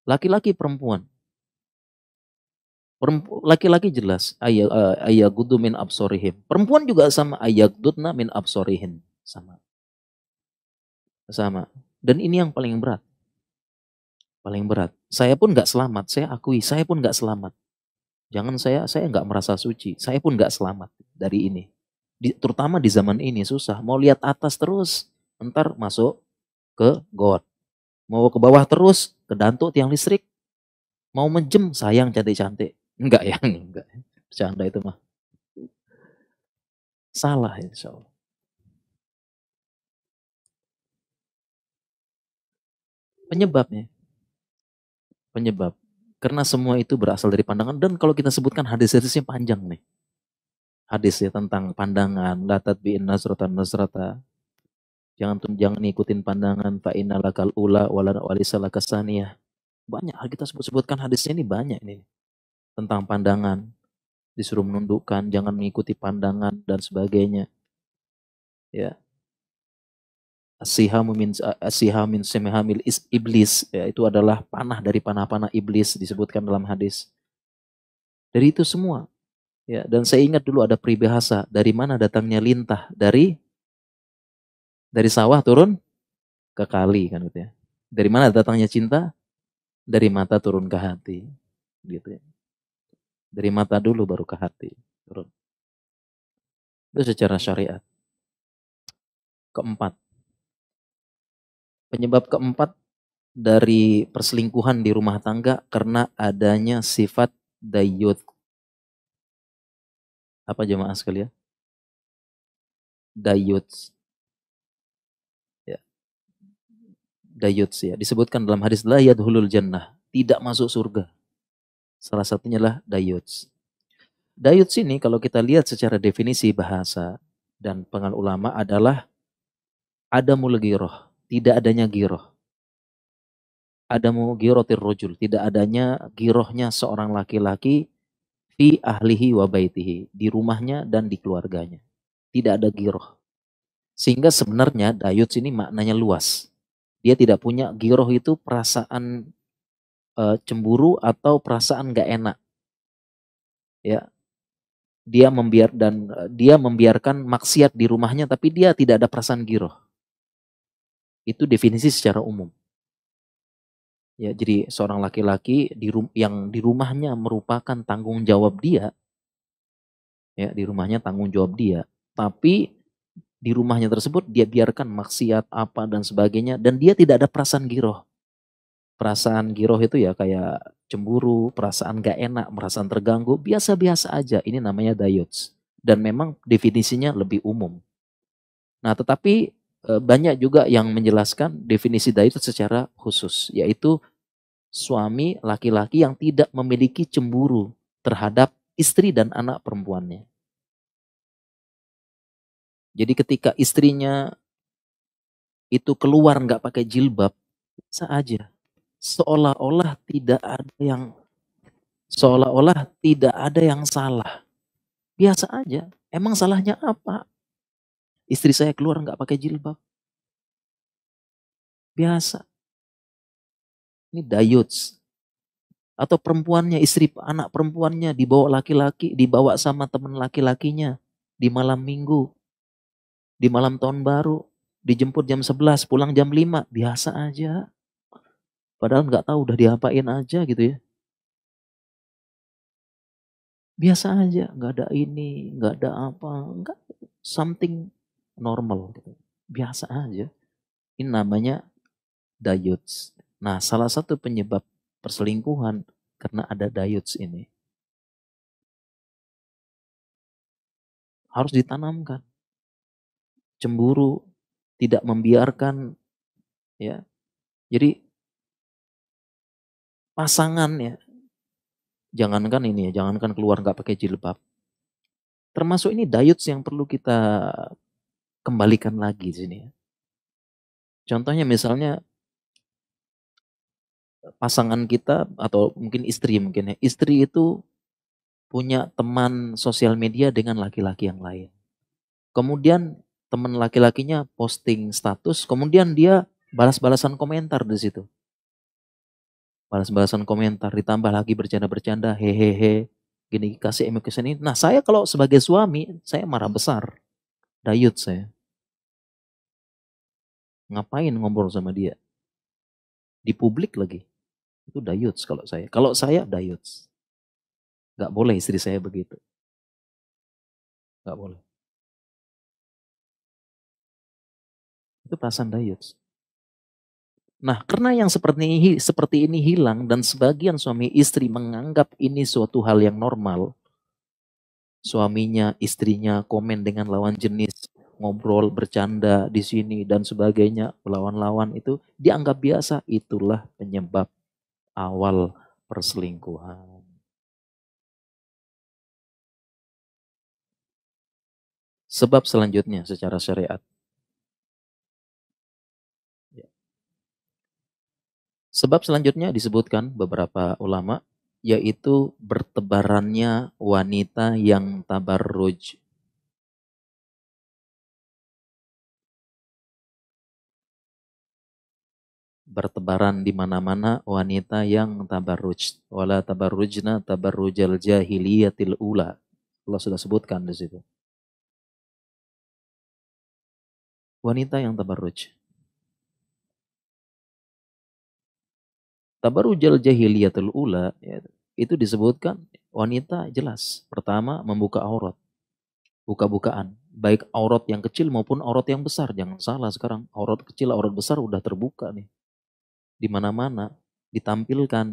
Laki-laki perempuan. Laki-laki jelas ayagudu min absorihim. Perempuan juga sama ayagdudna min absorihin. Sama. Sama. Dan ini yang paling berat. Paling berat. Saya pun nggak selamat. Saya akui, saya pun nggak selamat. Jangan saya nggak merasa suci. Saya pun nggak selamat dari ini. Terutama di zaman ini susah. Mau lihat atas terus, ntar masuk ke got. Mau ke bawah terus, ke dantuk tiang listrik. Mau menjem, sayang cantik-cantik. Enggak ya, enggak. Bercanda itu mah. Salah insya Allah. Penyebabnya. Penyebab. Karena semua itu berasal dari pandangan. Dan kalau kita sebutkan hadis-hadisnya panjang nih. Hadis ya tentang pandangan. La tatbi'in nasratan nasrata. Jangan ikutin pandangan. Fa'inna lakal ula walisa lakasaniyah. Banyak kita sebutkan hadisnya ini banyak ini. Tentang pandangan. Disuruh menundukkan. Jangan mengikuti pandangan dan sebagainya. Ya. Asihamin semihamil iblis. Ya, itu adalah panah dari panah-panah iblis disebutkan dalam hadis. Dari itu semua. Ya, dan saya ingat dulu ada peribahasa, dari mana datangnya lintah? Dari sawah turun ke kali kan gitu ya. Dari mana datangnya cinta? Dari mata turun ke hati. Gitu ya. Dari mata dulu baru ke hati. Turun. Itu secara syariat. Keempat. Penyebab keempat dari perselingkuhan di rumah tangga karena adanya sifat dayut. Apa jemaah sekalian? Dayut. Ya. Dayut ya. Disebutkan dalam hadis la yadhulul jannah. Tidak masuk surga. Salah satunya lah dayut. Dayut sini kalau kita lihat secara definisi bahasa dan pengal ulama adalah adamul giroh. Tidak adanya giroh. Adamu girotir rojul. Tidak adanya girohnya seorang laki-laki fi ahlihi wa baitihi. Di rumahnya dan di keluarganya. Tidak ada giroh. Sehingga sebenarnya dayut sini maknanya luas. Dia tidak punya giroh itu perasaan cemburu atau perasaan gak enak. Ya, dia membiarkan maksiat di rumahnya tapi dia tidak ada perasaan giroh. Itu definisi secara umum. Ya, jadi seorang laki-laki yang di rumahnya merupakan tanggung jawab dia, ya di rumahnya tanggung jawab dia, tapi di rumahnya tersebut dia biarkan maksiat apa dan sebagainya dan dia tidak ada perasaan giroh. Perasaan giroh itu ya kayak cemburu, perasaan gak enak, perasaan terganggu, biasa-biasa aja. Ini namanya dayuts. Dan memang definisinya lebih umum. Nah, tetapi banyak juga yang menjelaskan definisi dayuts secara khusus, yaitu suami laki-laki yang tidak memiliki cemburu terhadap istri dan anak perempuannya. Jadi ketika istrinya itu keluar nggak pakai jilbab, bisa aja. Seolah-olah tidak ada yang seolah-olah tidak ada yang salah. Biasa aja. Emang salahnya apa? Istri saya keluar nggak pakai jilbab. Biasa. Ini dayuts. Atau perempuannya, istri anak perempuannya dibawa laki-laki, dibawa sama teman laki-lakinya di malam minggu, di malam tahun baru, dijemput jam 11, pulang jam 5, biasa aja. Padahal nggak tahu udah diapain aja gitu ya. Biasa aja, nggak ada ini, nggak ada apa, nggak something normal gitu. Biasa aja. Ini namanya dayuts. Nah, salah satu penyebab perselingkuhan karena ada dayuts ini harus ditanamkan. Cemburu, tidak membiarkan ya. Jadi pasangan ya, jangankan ini ya, jangankan keluar nggak pakai jilbab. Termasuk ini dayuts yang perlu kita kembalikan lagi di sini ya. Contohnya misalnya pasangan kita atau mungkin istri mungkin ya. Istri itu punya teman sosial media dengan laki-laki yang lain. Kemudian teman laki-lakinya posting status, kemudian dia balas-balasan komentar di situ. Balas-balasan komentar, ditambah lagi bercanda-bercanda, hehehe, gini kasih emosi ini. Nah saya kalau sebagai suami, saya marah besar. Dayut saya. Ngapain ngobrol sama dia? Di publik lagi. Itu dayut kalau saya. Kalau saya dayut. Gak boleh istri saya begitu. Gak boleh. Itu perasaan dayut. Nah, karena yang seperti ini hilang dan sebagian suami istri menganggap ini suatu hal yang normal, suaminya, istrinya komen dengan lawan jenis, ngobrol, bercanda di sini dan sebagainya, lawan-lawan itu dianggap biasa, itulah penyebab awal perselingkuhan. Sebab selanjutnya secara syariat. Sebab selanjutnya disebutkan beberapa ulama, yaitu bertebarannya wanita yang tabarruj. Bertebaran di mana-mana wanita yang tabarruj. Wala tabarrujna tabarrujal jahiliyatil ula. Allah sudah sebutkan di situ. Wanita yang tabarruj. Tabarrujal jahiliyatil ula, ya, itu disebutkan wanita jelas. Pertama, membuka aurat. Buka-bukaan. Baik aurat yang kecil maupun aurat yang besar. Jangan salah sekarang. Aurat kecil, aurat besar udah terbuka nih. Di mana-mana. Ditampilkan.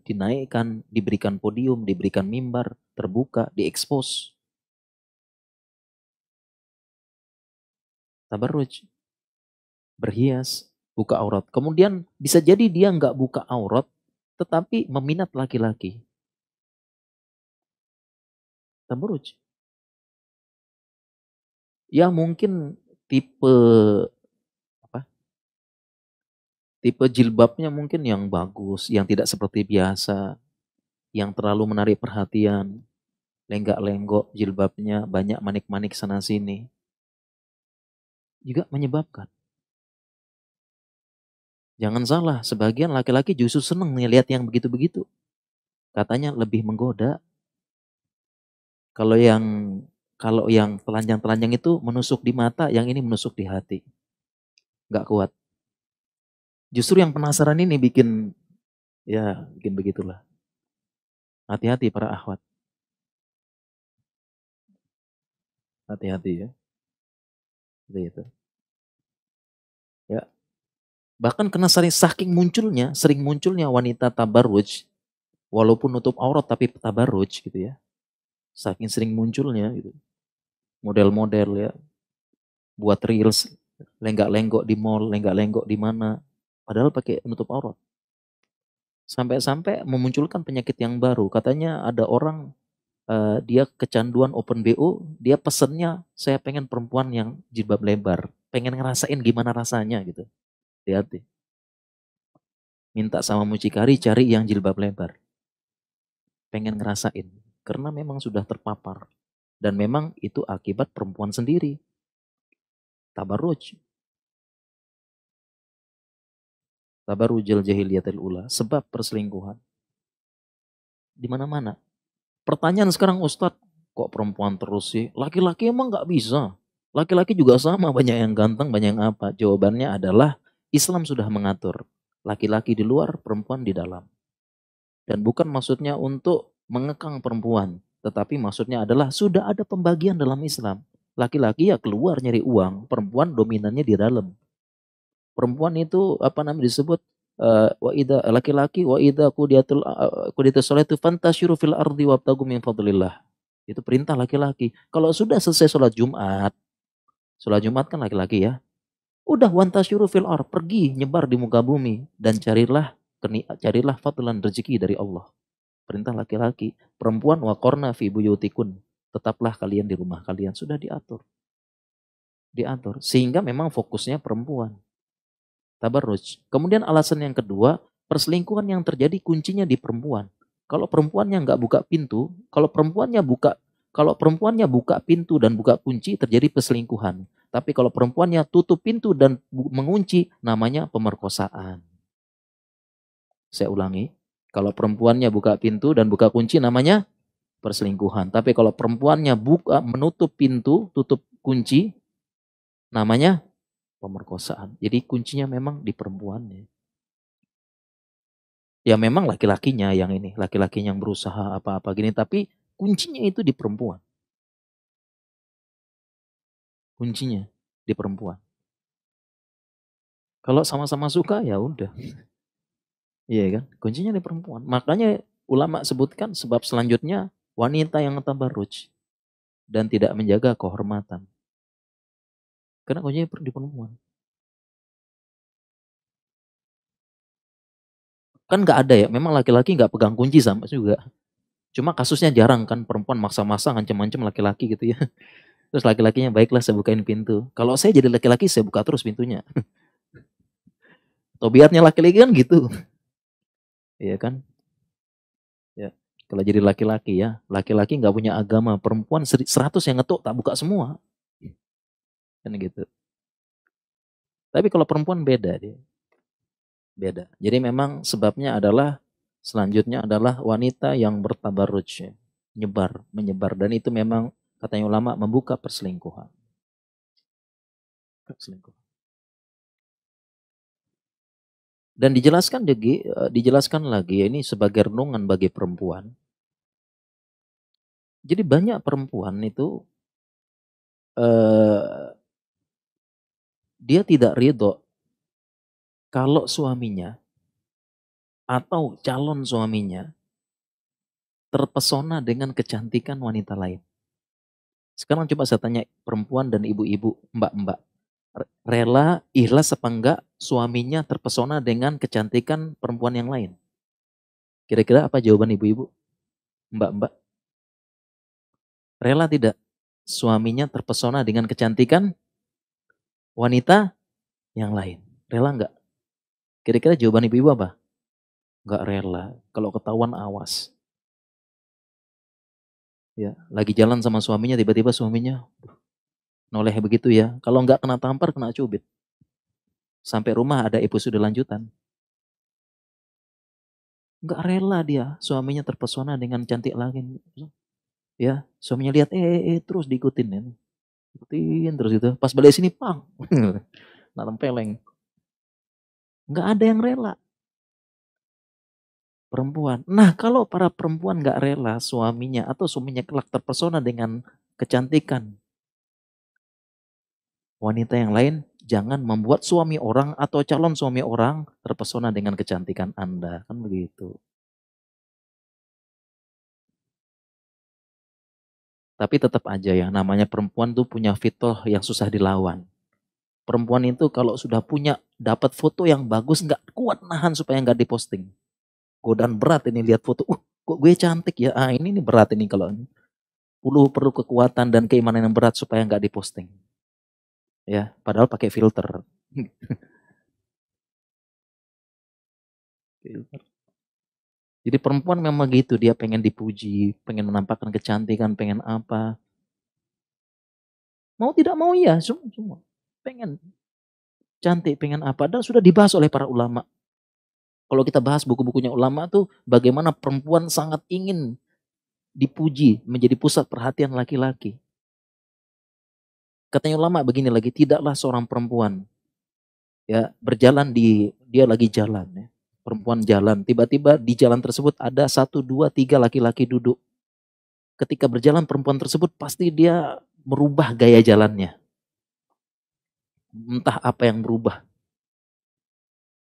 Dinaikkan. Diberikan podium. Diberikan mimbar. Terbuka. Diekspos. Tabarruj. Berhias. Buka aurat. Kemudian bisa jadi dia nggak buka aurat. Tetapi meminat laki-laki. Tabarruj. Ya mungkin tipe apa? Tipe jilbabnya mungkin yang bagus, yang tidak seperti biasa, yang terlalu menarik perhatian, lenggak-lenggok jilbabnya, banyak manik-manik sana sini, juga menyebabkan. Jangan salah, sebagian laki-laki justru seneng nih lihat yang begitu-begitu. Katanya lebih menggoda. Kalau yang kalau yang telanjang-telanjang itu menusuk di mata, yang ini menusuk di hati. Nggak kuat. Justru yang penasaran ini bikin begitulah. Hati-hati para akhwat. Hati-hati ya. Seperti itu. Ya. Bahkan kena saking sering munculnya wanita tabarruj, walaupun nutup aurat tapi tabarruj gitu ya. Saking sering munculnya gitu. Model-model ya, buat reels, lenggak-lenggok di mall, lenggak-lenggok di mana, padahal pakai nutup aurat. Sampai-sampai memunculkan penyakit yang baru. Katanya ada orang dia kecanduan open BO, dia pesennya saya pengen perempuan yang jilbab lebar, pengen ngerasain gimana rasanya gitu. Hati-hati. Minta sama mucikari cari yang jilbab lebar. Pengen ngerasain. Karena memang sudah terpapar. Dan memang itu akibat perempuan sendiri. Tabarruj. Tabarrujal jahiliyatil ula. Sebab perselingkuhan. Di mana-mana. Pertanyaan sekarang Ustadz, kok perempuan terus sih? Laki-laki emang gak bisa. Laki-laki juga sama, banyak yang ganteng, banyak yang apa. Jawabannya adalah Islam sudah mengatur. Laki-laki di luar, perempuan di dalam. Dan bukan maksudnya untuk mengekang perempuan. Tetapi maksudnya adalah sudah ada pembagian dalam Islam. Laki-laki ya keluar nyari uang, perempuan dominannya di dalam. Perempuan itu apa namanya disebut wa ida laki-laki wa ida qudiyatus sholatu fantasyiru fil ardi wabtagu min fadlillah. Itu perintah laki-laki. Kalau sudah selesai sholat Jumat kan laki-laki ya. Udah wantasyuru fil ar, pergi nyebar di muka bumi dan carilah fadlan rezeki dari Allah. Perintah laki-laki. Perempuan waqorna fi buyutikun. Tetaplah kalian di rumah kalian. Sudah diatur. Diatur. Sehingga memang fokusnya perempuan. Tabarruj. Kemudian alasan yang kedua, perselingkuhan yang terjadi kuncinya di perempuan. Kalau perempuannya nggak buka pintu, kalau perempuannya buka pintu dan buka kunci terjadi perselingkuhan. Tapi kalau perempuannya tutup pintu dan mengunci, namanya pemerkosaan. Saya ulangi, kalau perempuannya buka pintu dan buka kunci namanya perselingkuhan. Tapi kalau perempuannya menutup pintu, tutup kunci, namanya pemerkosaan. Jadi kuncinya memang di perempuannya. Ya memang laki-lakinya yang ini, laki-lakinya yang berusaha apa-apa gini, tapi kuncinya itu di perempuan. Kuncinya di perempuan. Kalau sama-sama suka ya udah. Iya kan? Kuncinya di perempuan. Makanya ulama sebutkan sebab selanjutnya wanita yang tabarruj dan tidak menjaga kehormatan. Karena kuncinya di perempuan. Kan nggak ada ya, memang laki-laki nggak pegang kunci sama juga. Cuma kasusnya jarang kan perempuan maksa-maksa ngancem-ngancem laki-laki gitu ya. Terus laki-lakinya baiklah saya bukain pintu. Kalau saya jadi laki-laki saya buka terus pintunya. Tobiatnya laki-laki kan gitu. Iya kan? Ya. Kalau jadi laki-laki ya, laki-laki nggak punya agama, perempuan 100 yang ngetuk tak buka semua. Kan gitu. Tapi kalau perempuan beda dia. Beda. Jadi memang sebabnya adalah selanjutnya adalah wanita yang bertabarruj, ya. Menyebar dan itu memang katanya ulama membuka perselingkuhan. Perselingkuhan. Dan dijelaskan lagi ini sebagai renungan bagi perempuan. Jadi banyak perempuan itu dia tidak ridho kalau suaminya atau calon suaminya terpesona dengan kecantikan wanita lain. Sekarang coba saya tanya perempuan dan ibu-ibu, mbak-mbak. Rela, ikhlas apa enggak suaminya terpesona dengan kecantikan perempuan yang lain? Kira-kira apa jawaban ibu-ibu? Mbak-mbak. Rela tidak suaminya terpesona dengan kecantikan wanita yang lain? Rela enggak? Kira-kira jawaban ibu-ibu apa? Enggak rela. Kalau ketahuan awas. Ya, lagi jalan sama suaminya tiba-tiba suaminya noleh begitu ya. Kalau enggak kena tampar kena cubit. Sampai rumah ada episode lanjutan. Enggak rela dia suaminya terpesona dengan cantik lagi. Ya, suaminya lihat terus diikutin ya. Ikutin terus itu. Pas balik sini pang. Nah, tempeleng. Enggak ada yang rela. Perempuan. Nah, kalau para perempuan enggak rela suaminya atau suaminya kelak terpesona dengan kecantikan wanita yang lain, jangan membuat suami orang atau calon suami orang terpesona dengan kecantikan Anda. Kan begitu. Tapi tetap aja ya, namanya perempuan tuh punya fitur yang susah dilawan. Perempuan itu kalau sudah punya, dapat foto yang bagus, nggak kuat nahan supaya nggak diposting. Godaan berat ini lihat foto, kok gue cantik ya, ini berat ini kalau ini. Perlu kekuatan dan keimanan yang berat supaya nggak diposting. Ya, padahal pakai filter. Jadi perempuan memang gitu, dia pengen dipuji, pengen menampakkan kecantikan, pengen apa. Mau tidak mau ya, semua. Pengen cantik, pengen apa. Dan sudah dibahas oleh para ulama. Kalau kita bahas buku-bukunya ulama tuh, bagaimana perempuan sangat ingin dipuji, menjadi pusat perhatian laki-laki. Katanya ulama begini lagi, tidaklah seorang perempuan ya berjalan dia lagi jalan ya. Perempuan jalan, tiba-tiba di jalan tersebut ada satu, dua, tiga laki-laki duduk. Ketika berjalan perempuan tersebut pasti dia merubah gaya jalannya. Entah apa yang berubah.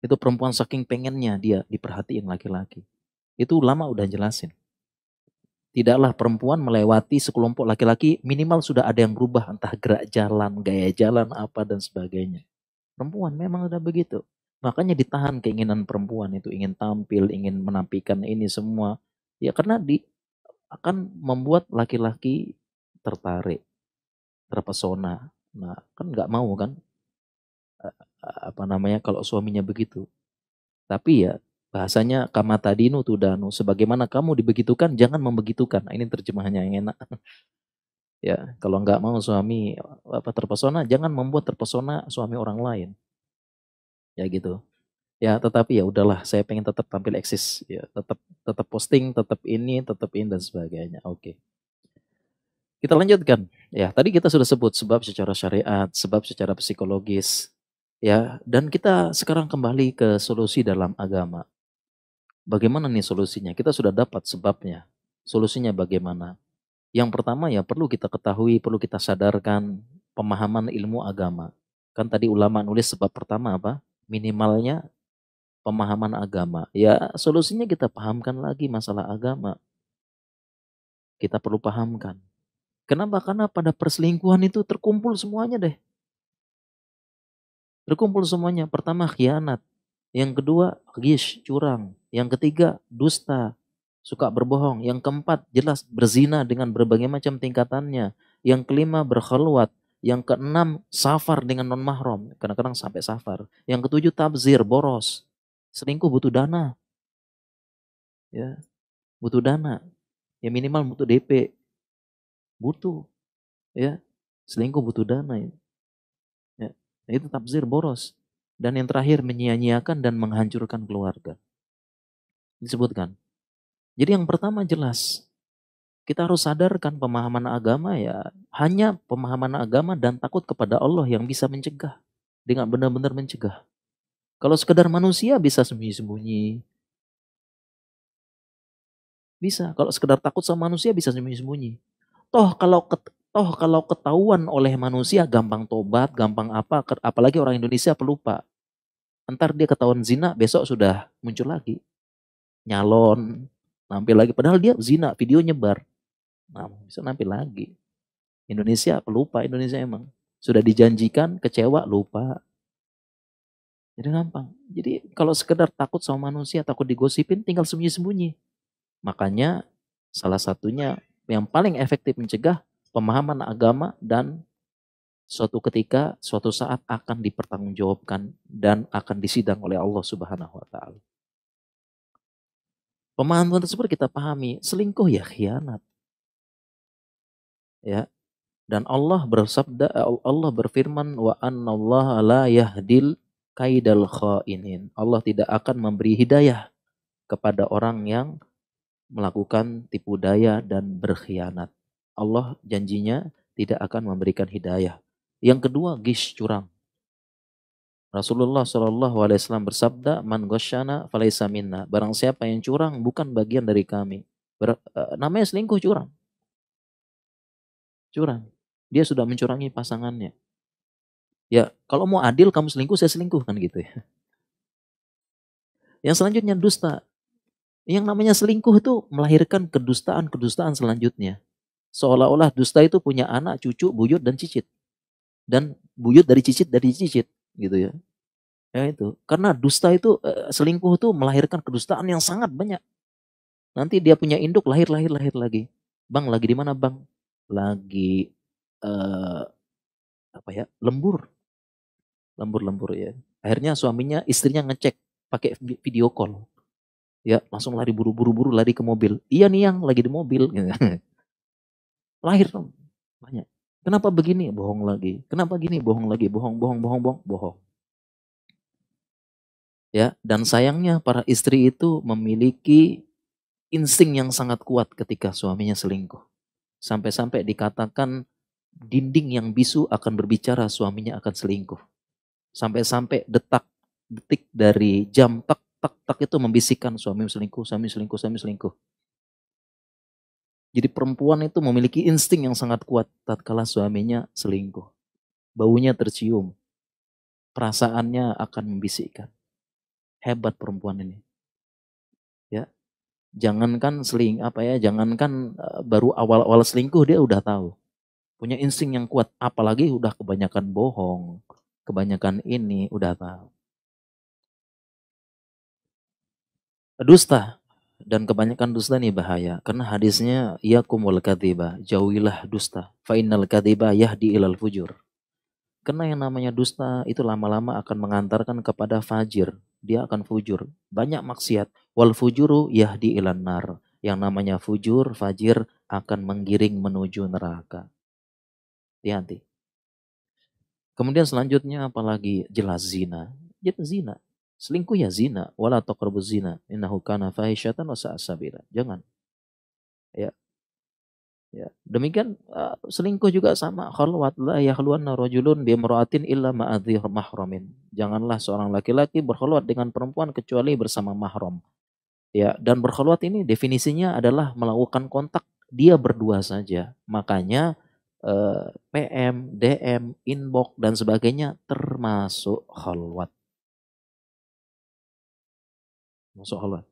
Itu perempuan saking pengennya dia diperhatiin laki-laki. Itu ulama udah jelasin. Tidaklah perempuan melewati sekelompok laki-laki, minimal sudah ada yang berubah, entah gerak jalan, gaya jalan, apa dan sebagainya. Perempuan memang udah begitu. Makanya ditahan keinginan perempuan itu, ingin tampil, ingin menampilkan ini semua. Ya karena akan membuat laki-laki tertarik, terpesona. Nah kan nggak mau kan, apa namanya kalau suaminya begitu. Tapi ya bahasanya kama tadinu tudanu, sebagaimana kamu dibegitukan jangan membegitukan. Nah, ini terjemahannya yang enak. Ya, kalau nggak mau suami apa terpesona, jangan membuat terpesona suami orang lain. Ya gitu. Ya, tetapi ya udahlah, saya pengen tetap tampil eksis, ya, tetap tetap posting, tetap ini dan sebagainya. Oke. Kita lanjutkan. Ya, tadi kita sudah sebut sebab secara syariat, sebab secara psikologis, ya, dan kita sekarang kembali ke solusi dalam agama. Bagaimana nih solusinya? Kita sudah dapat sebabnya. Solusinya bagaimana? Yang pertama ya perlu kita ketahui, perlu kita sadarkan pemahaman ilmu agama. Kan tadi ulama nulis sebab pertama apa? Minimalnya pemahaman agama. Ya solusinya kita pahamkan lagi masalah agama. Kita perlu pahamkan. Kenapa? Karena pada perselingkuhan itu terkumpul semuanya deh. Terkumpul semuanya. Pertama khianat. Yang kedua ghish, curang. Yang ketiga dusta, suka berbohong. Yang keempat jelas berzina dengan berbagai macam tingkatannya. Yang kelima berkhalwat. Yang keenam safar dengan non mahram. Kadang-kadang sampai safar. Yang ketujuh tabzir, boros. Selingkuh butuh dana. Ya, butuh dana. Ya minimal butuh DP. Butuh. Ya, selingkuh butuh dana. Ya. Itu tabzir, boros. Dan yang terakhir menyia-nyiakan dan menghancurkan keluarga. Disebutkan. Jadi yang pertama jelas, kita harus sadarkan pemahaman agama ya, hanya pemahaman agama dan takut kepada Allah yang bisa mencegah. Dengan benar-benar mencegah. Kalau sekedar manusia bisa sembunyi-sembunyi. Bisa. Kalau sekedar takut sama manusia bisa sembunyi-sembunyi. Toh kalau ketahuan oleh manusia gampang tobat, gampang apa, apalagi orang Indonesia pelupa. Entar dia ketahuan zina, besok sudah muncul lagi. Nyalon, nampil lagi. Padahal dia zina, video nyebar. Nah, bisa nampil lagi. Indonesia pelupa, Indonesia emang. Sudah dijanjikan, kecewa, lupa. Jadi gampang. Jadi kalau sekedar takut sama manusia, takut digosipin, tinggal sembunyi-sembunyi. Makanya salah satunya yang paling efektif mencegah pemahaman agama dan suatu ketika, suatu saat akan dipertanggungjawabkan dan akan disidang oleh Allah Subhanahu wa taala. Pemahaman tersebut kita pahami, selingkuh ya khianat. Ya. Dan Allah bersabda, Allah berfirman wa annallaha la yahdil kaidal khainin. Allah tidak akan memberi hidayah kepada orang yang melakukan tipu daya dan berkhianat. Allah janjinya tidak akan memberikan hidayah. Yang kedua, gish, curang. Rasulullah SAW bersabda, man ghasyana falaysa minna. Barang siapa yang curang bukan bagian dari kami. Namanya selingkuh curang. Curang. Dia sudah mencurangi pasangannya. Ya, kalau mau adil kamu selingkuh, saya selingkuh kan gitu ya. Yang selanjutnya dusta. Yang namanya selingkuh itu melahirkan kedustaan-kedustaan selanjutnya. Seolah-olah dusta itu punya anak, cucu, buyut, dan cicit. Dan buyut dari cicit gitu ya. Ya itu. Karena dusta itu, selingkuh itu melahirkan kedustaan yang sangat banyak. Nanti dia punya induk lahir lagi. Bang, lagi di mana bang? Lagi eh, apa ya? Lembur ya. Akhirnya suaminya, istrinya ngecek pakai video call. Ya, langsung lari buru-buru lari ke mobil. Iya nih yang lagi di mobil. Lahir dong. Banyak. Kenapa begini? Bohong lagi. Kenapa gini? Bohong lagi. Bohong. Ya, dan sayangnya para istri itu memiliki insting yang sangat kuat ketika suaminya selingkuh. Sampai-sampai dikatakan dinding yang bisu akan berbicara suaminya akan selingkuh. Sampai-sampai detik dari jam tak tak tak itu membisikkan suami selingkuh, suami selingkuh, suami selingkuh. Jadi perempuan itu memiliki insting yang sangat kuat tatkala suaminya selingkuh. Baunya tercium, perasaannya akan membisikkan. Hebat perempuan ini. Ya, jangankan jangankan baru awal-awal selingkuh dia udah tahu. Punya insting yang kuat, apalagi udah kebanyakan bohong, kebanyakan ini udah tahu. Dusta dan kebanyakan dusta nih bahaya karena hadisnya iyakumul kadziba, jauhilah dusta. Fa innal kadziba yahdi ilal fujur. Karena yang namanya dusta itu lama-lama akan mengantarkan kepada fajir. Dia akan fujur. Banyak maksiat. Wal fujuru yahdi ilan nar. Yang namanya fujur, fajir akan menggiring menuju neraka. Hati-hati. Kemudian selanjutnya apalagi jelas zina. Jelas zina. Selingkuh ya zina. Wala taqrabuz zina. Innahu kana fahisyatan wa sa'a sabila. Jangan. Ya, ya. Demikian selingkuh juga sama. Khalwat la yakhluwanna rajulun bimra'atin illa ma'adhi mahramin. Janganlah seorang laki-laki berkhulwat dengan perempuan kecuali bersama mahram. Ya, dan berkhulwat ini definisinya adalah melakukan kontak dia berdua saja. Makanya PM, DM, inbox dan sebagainya termasuk khalwat. Masuk khalwat.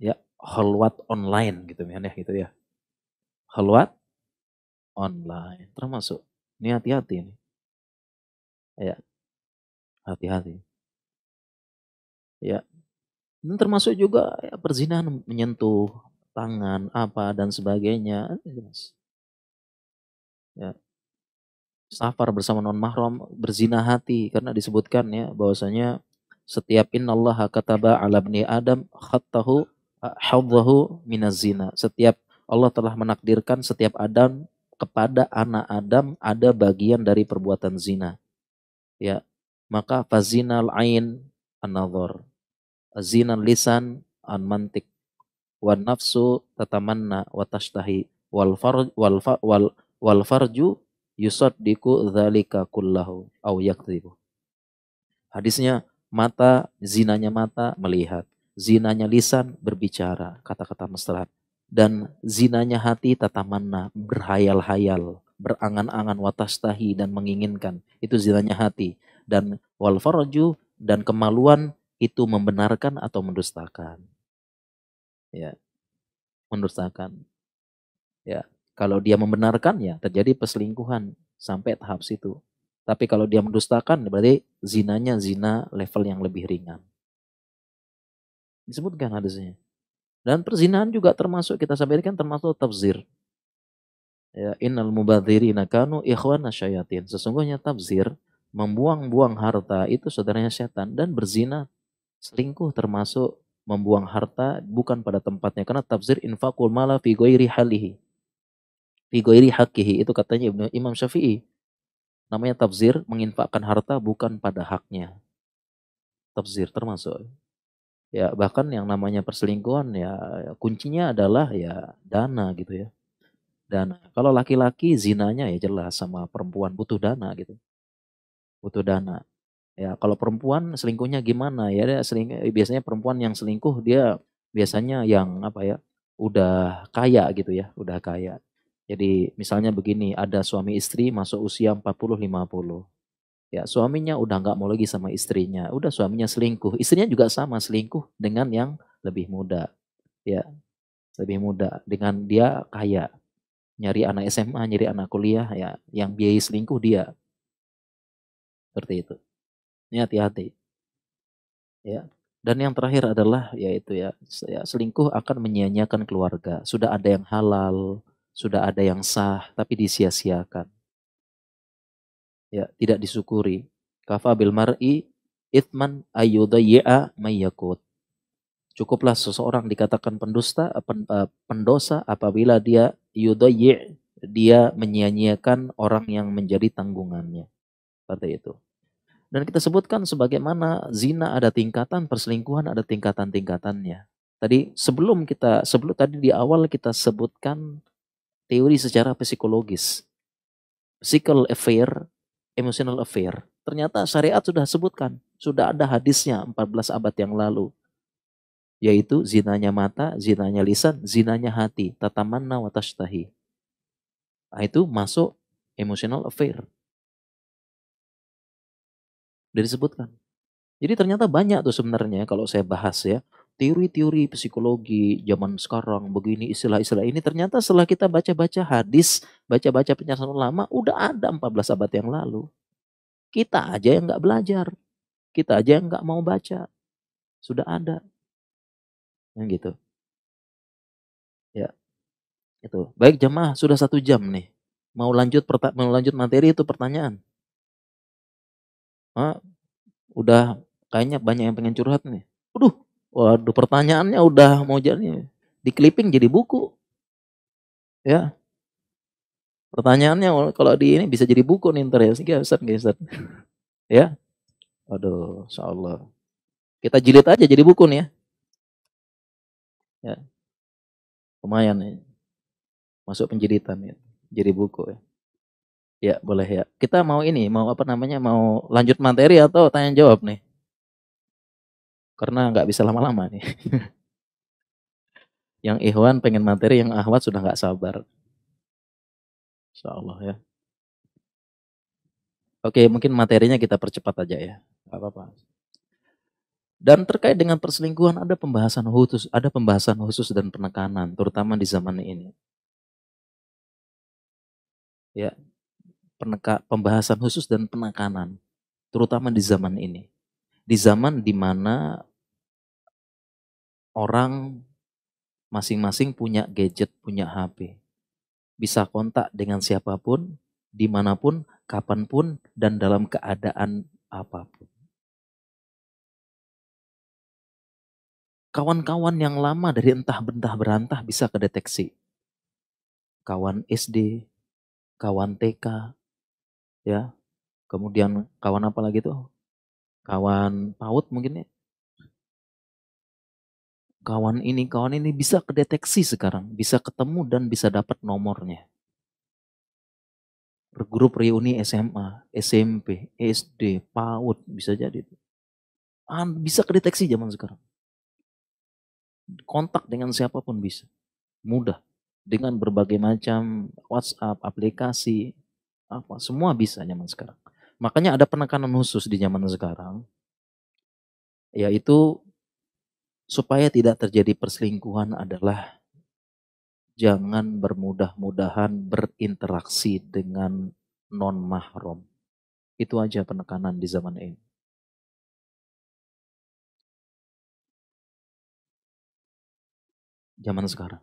Ya, khalwat online gitu ya, gitu ya. Khalwat online termasuk. Ini hati-hati nih. Ya, hati-hati. Ya, dan termasuk juga ya, perzinahan menyentuh tangan apa dan sebagainya. Ya, safar bersama non mahram berzina hati karena disebutkan ya bahwasanya setiap innallaha kataba ala bni adam khattahu hadzahu minaz zina. Setiap Allah telah menakdirkan setiap Adam kepada anak Adam ada bagian dari perbuatan zina. Ya, maka fazinal ain an-nazar, zinal lisan an mantik, wan nafsu tatamanna wa tashtahi, wal farju yusaddiqu dzalika kullahu au yakdzibu. Hadisnya mata melihat, zinanya lisan berbicara, kata-kata mesra, dan zinanya hati tatamanna, berhayal-hayal, berangan-angan, watastahi dan menginginkan. Itu zinanya hati. Dan wal farju dan kemaluan itu membenarkan atau mendustakan. Ya, mendustakan. Ya, kalau dia membenarkan ya terjadi perselingkuhan sampai tahap situ. Tapi kalau dia mendustakan berarti zinanya zina level yang lebih ringan. Disebutkan hadisnya. Dan perzinahan juga termasuk kita sampaikan termasuk tabzir. Ya, innal mubadzirina kanu ikhwana syayatin. Sesungguhnya tabzir membuang-buang harta itu saudaranya setan dan berzina selingkuh termasuk membuang harta bukan pada tempatnya karena tabzir infaqul mala fi ghairi halihi. Fi ghairi haqqihi itu katanya Imam Syafi'i. Namanya tabzir menginfakkan harta bukan pada haknya. Tabzir termasuk. Ya bahkan yang namanya perselingkuhan ya kuncinya adalah ya dana gitu ya. Dana. Kalau laki-laki zinanya ya jelas sama perempuan butuh dana gitu. Butuh dana. Ya kalau perempuan selingkuhnya gimana ya dia biasanya perempuan yang selingkuh dia biasanya yang apa ya udah kaya gitu ya, udah kaya. Jadi misalnya begini, ada suami istri masuk usia 40-50. Ya, suaminya udah nggak mau lagi sama istrinya. Udah suaminya selingkuh. Istrinya juga sama selingkuh dengan yang lebih muda. Ya, lebih muda. Dengan dia kaya. Nyari anak SMA, nyari anak kuliah, ya yang biayai selingkuh dia. Seperti itu. Ini hati-hati. Ya. Dan yang terakhir adalah yaitu ya selingkuh akan menyia-nyiakan keluarga. Sudah ada yang halal, sudah ada yang sah, tapi disia-siakan. Ya, tidak disyukuri. Kafa bil mar'i ithman ayyudayyi'a mayyakut. Cukuplah seseorang dikatakan pendosa apabila dia yudayyi' dia menyia-nyiakan orang yang menjadi tanggungannya. Seperti itu. Dan kita sebutkan sebagaimana zina ada tingkatan, perselingkuhan ada tingkatan-tingkatannya. Sebelum tadi di awal kita sebutkan teori secara psikologis. Physical affair, emotional affair. Ternyata syariat sudah sebutkan, sudah ada hadisnya 14 abad yang lalu. Yaitu zinanya mata, zinanya lisan, zinanya hati. Tatamanna wa tashtahi. Nah, itu masuk emotional affair. Sudah disebutkan. Jadi ternyata banyak tuh sebenarnya kalau saya bahas ya. Teori-teori psikologi zaman sekarang begini istilah-istilah ini ternyata setelah kita baca-baca hadis, baca-baca penjelasan ulama udah ada 14 abad yang lalu. Kita aja yang nggak belajar, kita aja yang nggak mau baca. Sudah ada. Yang gitu. Ya, itu. Baik jemaah, sudah 1 jam nih. Mau lanjut materi itu pertanyaan. Ah, udah kayaknya banyak yang pengen curhat nih. Waduh pertanyaannya udah mau jadi di clipping jadi buku. Ya, pertanyaannya kalau di ini bisa jadi buku nih ntar ya. Ustaz, Ustaz. Ya, waduh, insyaallah. Kita jilid aja jadi buku nih ya. Ya, lumayan nih. Masuk penjilitan ya. Jadi buku ya. Ya, boleh ya. Kita mau ini, mau apa namanya, mau lanjut materi atau tanya jawab nih? Karena nggak bisa lama-lama nih. Yang Ikhwan pengen materi, yang Ahwat sudah nggak sabar. Insyaallah ya. Oke, mungkin materinya kita percepat aja ya. Gak apa-apa. Dan terkait dengan perselingkuhan ada pembahasan khusus dan penekanan, terutama di zaman ini. Ya, pembahasan khusus dan penekanan, terutama di zaman ini. Di zaman di mana orang masing-masing punya gadget, punya HP. Bisa kontak dengan siapapun, dimanapun, kapanpun, dan dalam keadaan apapun. Kawan-kawan yang lama dari entah bentah berantah bisa kedeteksi. Kawan SD, kawan TK, ya, kemudian kawan apa lagi tuh? Kawan PAUD mungkin ya. Kawan ini bisa kedeteksi sekarang, bisa ketemu dan bisa dapat nomornya. Grup reuni SMA, SMP, SD, PAUD bisa jadi. Bisa kedeteksi zaman sekarang. Kontak dengan siapapun bisa. Mudah. Dengan berbagai macam WhatsApp, aplikasi, apa semua bisa zaman sekarang. Makanya ada penekanan khusus di zaman sekarang, yaitu supaya tidak terjadi perselingkuhan adalah jangan bermudah-mudahan berinteraksi dengan non mahram. Itu aja penekanan di zaman ini. Zaman sekarang.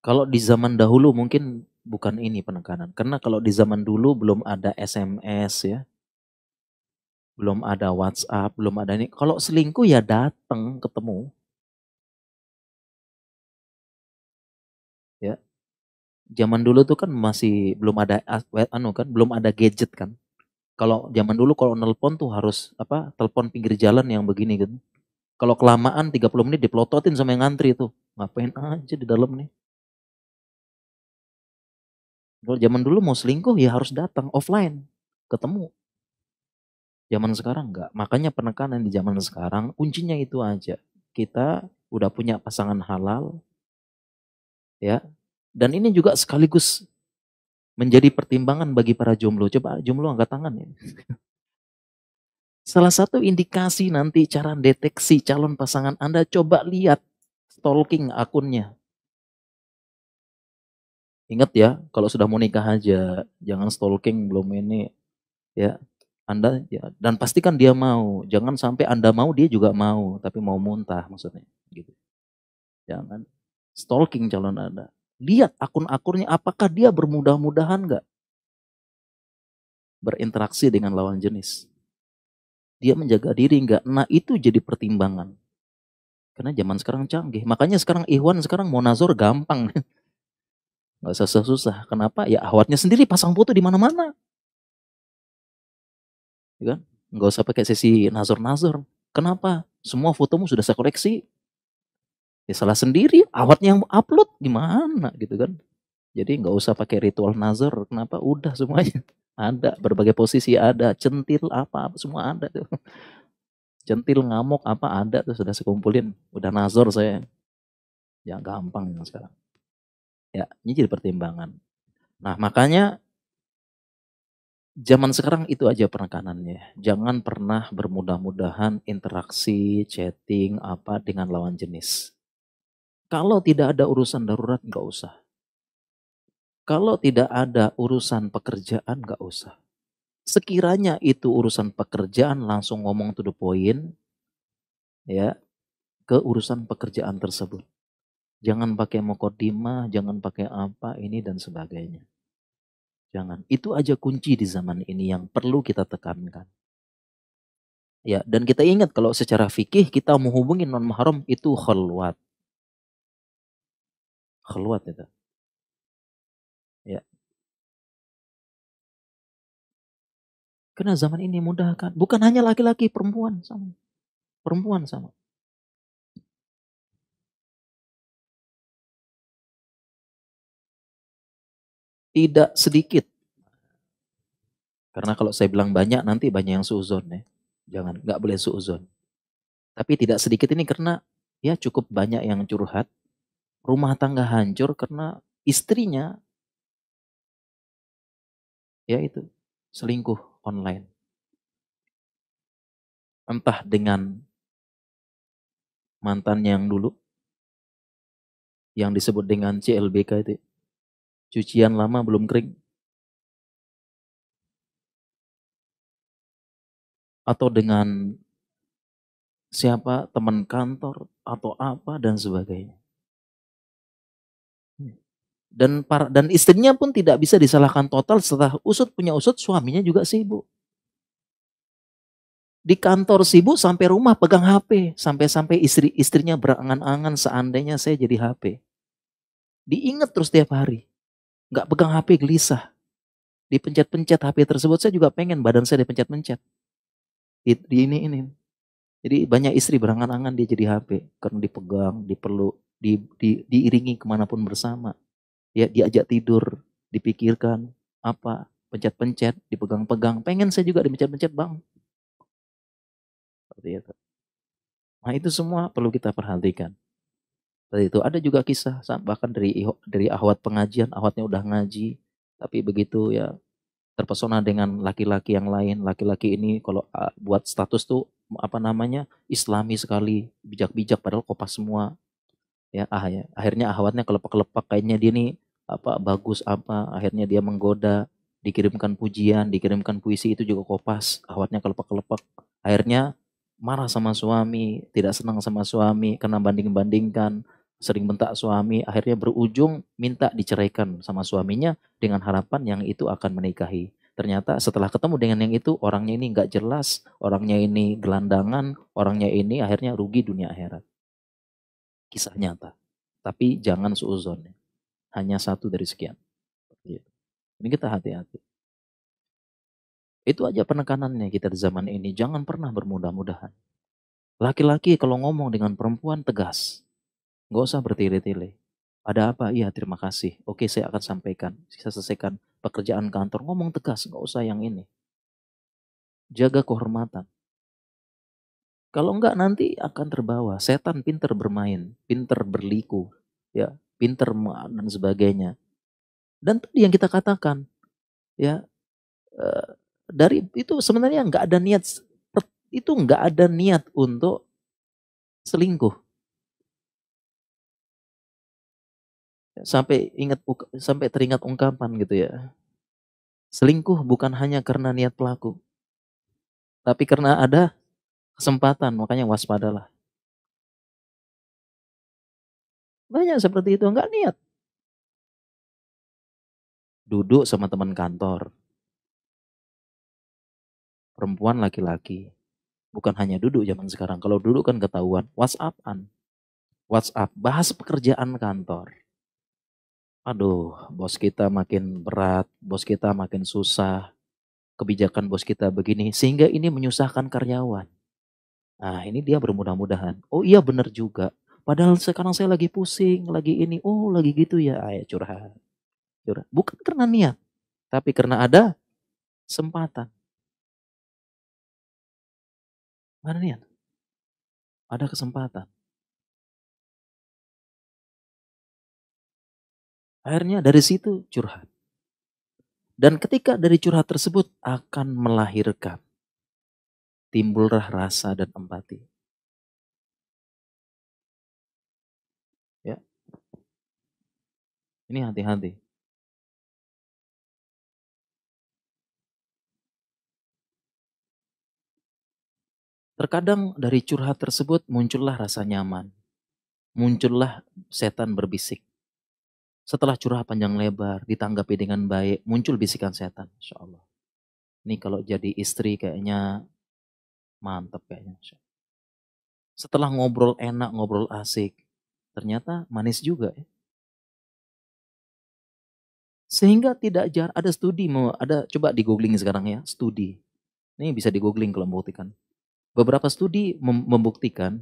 Kalau di zaman dahulu mungkin bukan ini penekanan. Karena kalau di zaman dulu belum ada SMS ya. Belum ada WhatsApp, belum ada ini. Kalau selingkuh ya datang ketemu. Ya. Zaman dulu tuh kan masih belum ada belum ada gadget kan. Kalau zaman dulu kalau nelpon tuh harus telepon pinggir jalan yang begini gitu. Kalau kelamaan 30 menit dipelototin sama yang ngantri tuh. Ngapain aja di dalam nih. Kalau zaman dulu mau selingkuh ya harus datang offline, ketemu. Zaman sekarang enggak. Makanya penekanan di zaman sekarang kuncinya itu aja. Kita udah punya pasangan halal, ya. Dan ini juga sekaligus menjadi pertimbangan bagi para jomblo. Coba jomblo angkat tangan ya. Salah satu indikasi nanti cara deteksi calon pasangan Anda, coba lihat stalking akunnya. Ingat ya, kalau sudah mau nikah aja, jangan stalking belum ini ya. Anda ya, dan pastikan dia mau. Jangan sampai Anda mau dia juga mau, tapi mau muntah maksudnya gitu. Jangan stalking calon Anda. Lihat akun-akunnya apakah dia bermudah-mudahan nggak berinteraksi dengan lawan jenis. Dia menjaga diri nggak? Nah itu jadi pertimbangan. Karena zaman sekarang canggih. Makanya sekarang Ikhwan sekarang mau nazar gampang. Nggak usah susah. Kenapa? Ya ahwatnya sendiri pasang foto di mana-mana. Ya kan? Nggak usah pakai sesi nazar-nazar. Kenapa? Semua fotomu sudah saya koleksi. Ya salah sendiri. Ahwatnya yang upload gimana gitu kan? Jadi nggak usah pakai ritual nazar. Kenapa? Udah semuanya. Ada. Berbagai posisi ada. Centil apa semua ada tuh. Centil ngamuk apa ada tuh sudah sekumpulin. Udah nazar saya. Ya gampang sekarang. Ya, ini jadi pertimbangan. Nah, makanya zaman sekarang itu aja penekanannya. Jangan pernah bermudah-mudahan interaksi, chatting, apa dengan lawan jenis. Kalau tidak ada urusan darurat, nggak usah. Kalau tidak ada urusan pekerjaan, nggak usah. Sekiranya itu urusan pekerjaan, langsung ngomong to the point, ya, ke urusan pekerjaan tersebut. Jangan pakai mukodimah, jangan pakai apa, ini dan sebagainya. Jangan. Itu aja kunci di zaman ini yang perlu kita tekankan. Ya, dan kita ingat kalau secara fikih kita menghubungi non mahram itu khalwat. Khalwat itu. Ya. Karena zaman ini mudah kan. Bukan hanya laki-laki, perempuan sama. Perempuan sama. Tidak sedikit. Karena kalau saya bilang banyak nanti banyak yang suuzon ya. Jangan, nggak boleh suuzon. Tapi tidak sedikit ini karena ya cukup banyak yang curhat. Rumah tangga hancur karena istrinya ya itu selingkuh online. Entah dengan mantan yang dulu yang disebut dengan CLBK itu. Cucian lama belum kering. Atau dengan siapa teman kantor atau apa dan sebagainya. Dan istrinya pun tidak bisa disalahkan total setelah usut punya usut suaminya juga sibuk. Di kantor sibuk sampai rumah pegang HP. Sampai-sampai istrinya berangan-angan seandainya saya jadi HP. Diingat terus tiap hari. Nggak pegang HP gelisah. Dipencet-pencet HP tersebut saya juga pengen badan saya dipencet-pencet. Di ini. Jadi banyak istri berangan-angan dia jadi HP. Karena dipegang, dipeluk, diiringi kemanapun bersama. Ya diajak tidur, dipikirkan, apa, pencet-pencet, dipegang-pegang. Pengen saya juga dipencet-pencet bang. Seperti itu. Nah itu semua perlu kita perhatikan. Seperti itu. Ada juga kisah bahkan dari ahwat pengajian, ahwatnya udah ngaji, tapi begitu ya terpesona dengan laki-laki yang lain. Laki-laki ini kalau buat status tuh apa namanya Islami sekali, bijak-bijak padahal kopas semua. Ya, akhirnya ahwatnya kelepak-kelepak kayaknya dia nih apa bagus apa, akhirnya dia menggoda, dikirimkan pujian, dikirimkan puisi itu juga kopas, ahwatnya kelepak-kelepak. Akhirnya marah sama suami, tidak senang sama suami karena banding-bandingkan, sering bentak suami, akhirnya berujung minta diceraikan sama suaminya dengan harapan yang itu akan menikahi. Ternyata setelah ketemu dengan yang itu orangnya ini nggak jelas, orangnya ini gelandangan, orangnya ini akhirnya rugi dunia akhirat. Kisah nyata. Tapi jangan suuzon. Hanya satu dari sekian. Gitu. Ini kita hati-hati. Itu aja penekanannya kita di zaman ini. Jangan pernah bermudah-mudahan. Laki-laki kalau ngomong dengan perempuan tegas. Nggak usah bertele-tele. Ada apa? Iya terima kasih. Oke saya akan sampaikan. Saya selesaikan pekerjaan kantor. Ngomong tegas. Nggak usah yang ini. Jaga kehormatan. Kalau enggak nanti akan terbawa. Setan pinter bermain. Pinter berliku. Ya, pinter dan sebagainya. Dan tadi yang kita katakan, ya eh, dari itu sebenarnya nggak ada niat, itu nggak ada niat untuk selingkuh. Sampai teringat ungkapan gitu ya. Selingkuh bukan hanya karena niat pelaku, tapi karena ada kesempatan, makanya waspadalah. Banyak seperti itu, nggak niat. Duduk sama teman kantor, perempuan laki-laki. Bukan hanya duduk zaman sekarang. Kalau duduk kan ketahuan, WhatsApp-an. WhatsApp, bahas pekerjaan kantor. Aduh, bos kita makin berat, bos kita makin susah, kebijakan bos kita begini, sehingga ini menyusahkan karyawan. Nah, ini dia bermudah-mudahan. Oh iya benar juga. Padahal sekarang saya lagi pusing, lagi ini, oh lagi gitu ya, ayo curhat. Curhat. Bukan karena niat, tapi karena ada kesempatan. Mana niat? Ada kesempatan. Akhirnya dari situ curhat. Dan ketika dari curhat tersebut akan melahirkan, timbullah rasa dan empati. Ya, ini hati-hati. Terkadang dari curhat tersebut muncullah rasa nyaman. Muncullah setan berbisik. Setelah curhat panjang lebar, ditanggapi dengan baik, muncul bisikan setan. Insya Allah. Ini kalau jadi istri kayaknya mantap kayaknya. Setelah ngobrol enak, ngobrol asik, ternyata manis juga ya. Sehingga tidak jarang, ada studi, ada coba di googling sekarang ya, studi. Ini bisa di googling kalau membuktikan. Beberapa studi membuktikan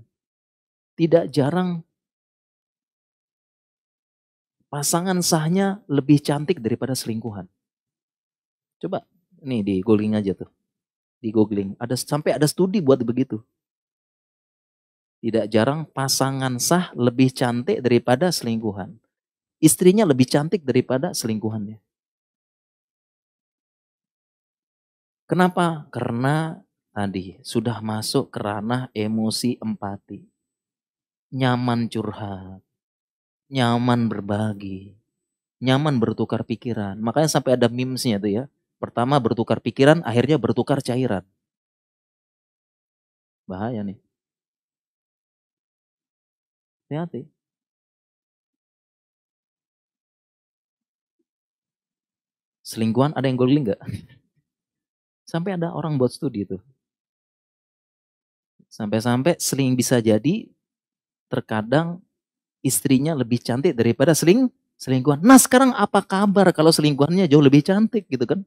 tidak jarang pasangan sahnya lebih cantik daripada selingkuhan. Coba nih di googling aja tuh. Di googling. Sampai ada studi buat begitu. Tidak jarang pasangan sah lebih cantik daripada selingkuhan. Istrinya lebih cantik daripada selingkuhannya. Kenapa? Karena tadi sudah masuk ke ranah emosi empati. Nyaman curhat, nyaman berbagi, nyaman bertukar pikiran. Makanya sampai ada memesnya tuh ya. Pertama bertukar pikiran, akhirnya bertukar cairan. Bahaya nih. Hati-hati. Selingkuhan ada yang googling nggak? Sampai ada orang buat studi tuh. Sampai-sampai bisa jadi terkadang istrinya lebih cantik daripada selingkuhan. Nah sekarang apa kabar kalau selingkuhannya jauh lebih cantik gitu kan?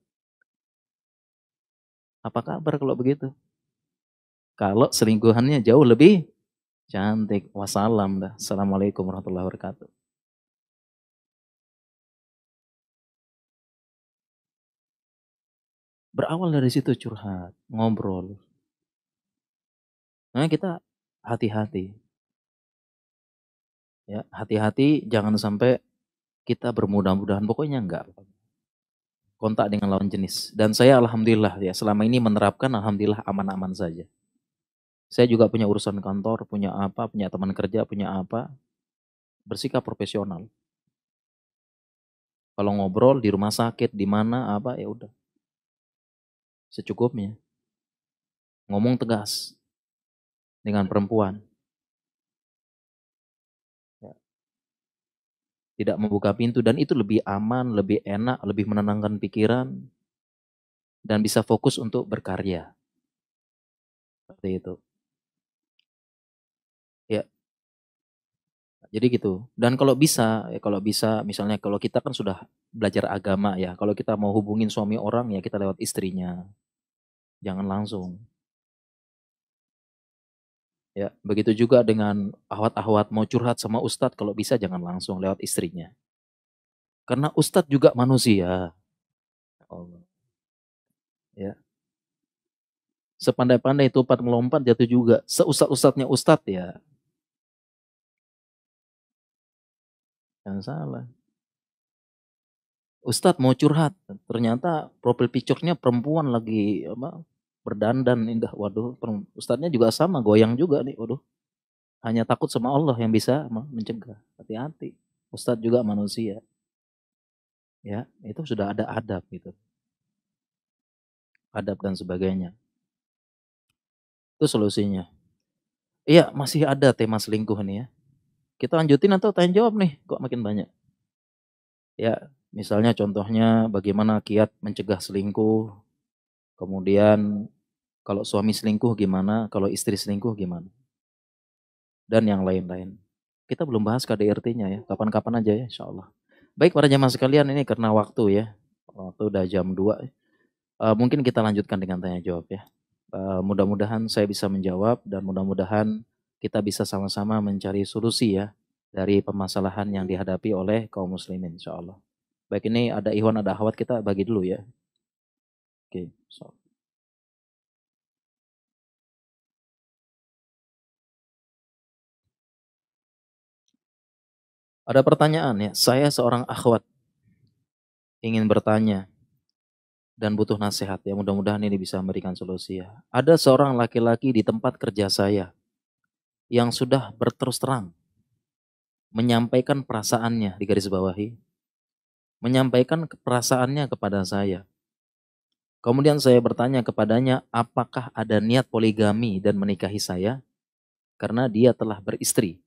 Apa kabar kalau begitu? Kalau selingkuhannya jauh lebih cantik. Wassalam dah. Assalamualaikum warahmatullahi wabarakatuh. Berawal dari situ curhat, ngobrol. Nah kita hati-hati. Ya, hati-hati jangan sampai kita bermudah-mudahan. Pokoknya enggak. Kontak dengan lawan jenis. Dan saya alhamdulillah ya selama ini menerapkan alhamdulillah aman-aman saja. Saya juga punya urusan kantor, punya apa, punya teman kerja, punya apa. Bersikap profesional. Kalau ngobrol di rumah sakit, di mana, apa, ya udah. Secukupnya. Ngomong tegas dengan perempuan. Ya, tidak membuka pintu. Dan itu lebih aman, lebih enak, lebih menenangkan pikiran. Dan bisa fokus untuk berkarya. Seperti itu. Ya, jadi gitu. Dan kalau bisa, ya kalau bisa, misalnya kalau kita kan sudah belajar agama ya. Kalau kita mau hubungin suami orang ya kita lewat istrinya. Jangan langsung. Ya, begitu juga dengan ahwat-ahwat mau curhat sama ustadz, kalau bisa jangan langsung lewat istrinya. Karena ustadz juga manusia. Allah. Ya. Sepandai-pandai tupat melompat jatuh juga. Seustad-ustadnya ustadz ya. Jangan salah. Ustadz mau curhat, ternyata profil picture-nya perempuan lagi apa, berdandan indah. Waduh, ustadznya juga sama, goyang juga nih. Waduh, hanya takut sama Allah yang bisa mencegah. Hati-hati. Ustadz juga manusia. Ya, itu sudah ada adab gitu. Adab dan sebagainya. Itu solusinya. Iya, masih ada tema selingkuh nih ya. Kita lanjutin atau tanya jawab nih? Kok makin banyak? Ya, misalnya contohnya bagaimana kiat mencegah selingkuh. Kemudian kalau suami selingkuh gimana, kalau istri selingkuh gimana. Dan yang lain-lain. Kita belum bahas KDRT-nya ya, kapan-kapan aja ya insya Allah. Baik para jamaah sekalian, ini karena waktu ya. Waktu udah jam 2. Mungkin kita lanjutkan dengan tanya jawab ya. Mudah-mudahan saya bisa menjawab dan mudah-mudahan kita bisa sama-sama mencari solusi ya dari permasalahan yang dihadapi oleh kaum muslimin insya Allah. Baik, ini ada Ikhwan, ada akhwat, kita bagi dulu ya. Oke, so. Ada pertanyaan ya, saya seorang akhwat ingin bertanya dan butuh nasihat ya, mudah-mudahan ini bisa memberikan solusi ya. Ada seorang laki-laki di tempat kerja saya yang sudah berterus terang menyampaikan perasaannya, di garis bawahi, menyampaikan perasaannya kepada saya. Kemudian saya bertanya kepadanya, apakah ada niat poligami dan menikahi saya? Karena dia telah beristri.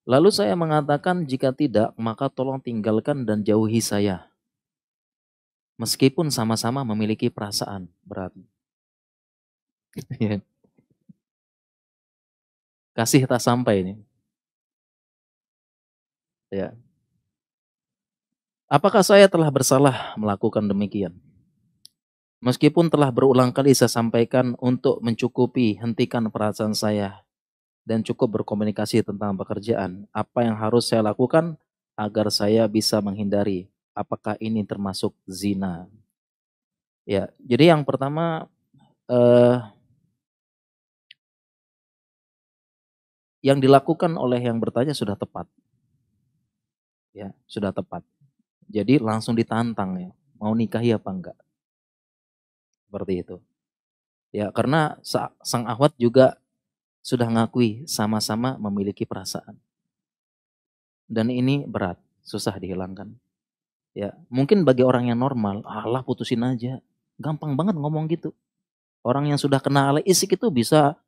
Lalu saya mengatakan, jika tidak, maka tolong tinggalkan dan jauhi saya. Meskipun sama-sama memiliki perasaan berat. Kasih tak sampai ini. Ya. Apakah saya telah bersalah melakukan demikian? Meskipun telah berulang kali saya sampaikan untuk mencukupi, hentikan perasaan saya dan cukup berkomunikasi tentang pekerjaan. Apa yang harus saya lakukan agar saya bisa menghindari? Apakah ini termasuk zina? Ya, jadi yang pertama yang dilakukan oleh yang bertanya sudah tepat. Ya, sudah tepat. Jadi langsung ditantang ya, mau nikahi apa enggak? Seperti itu. Ya, karena sang akhwat juga sudah ngakui sama-sama memiliki perasaan. Dan ini berat, susah dihilangkan. Ya, mungkin bagi orang yang normal, Allah putusin aja. Gampang banget ngomong gitu. Orang yang sudah kena ala isik itu bisa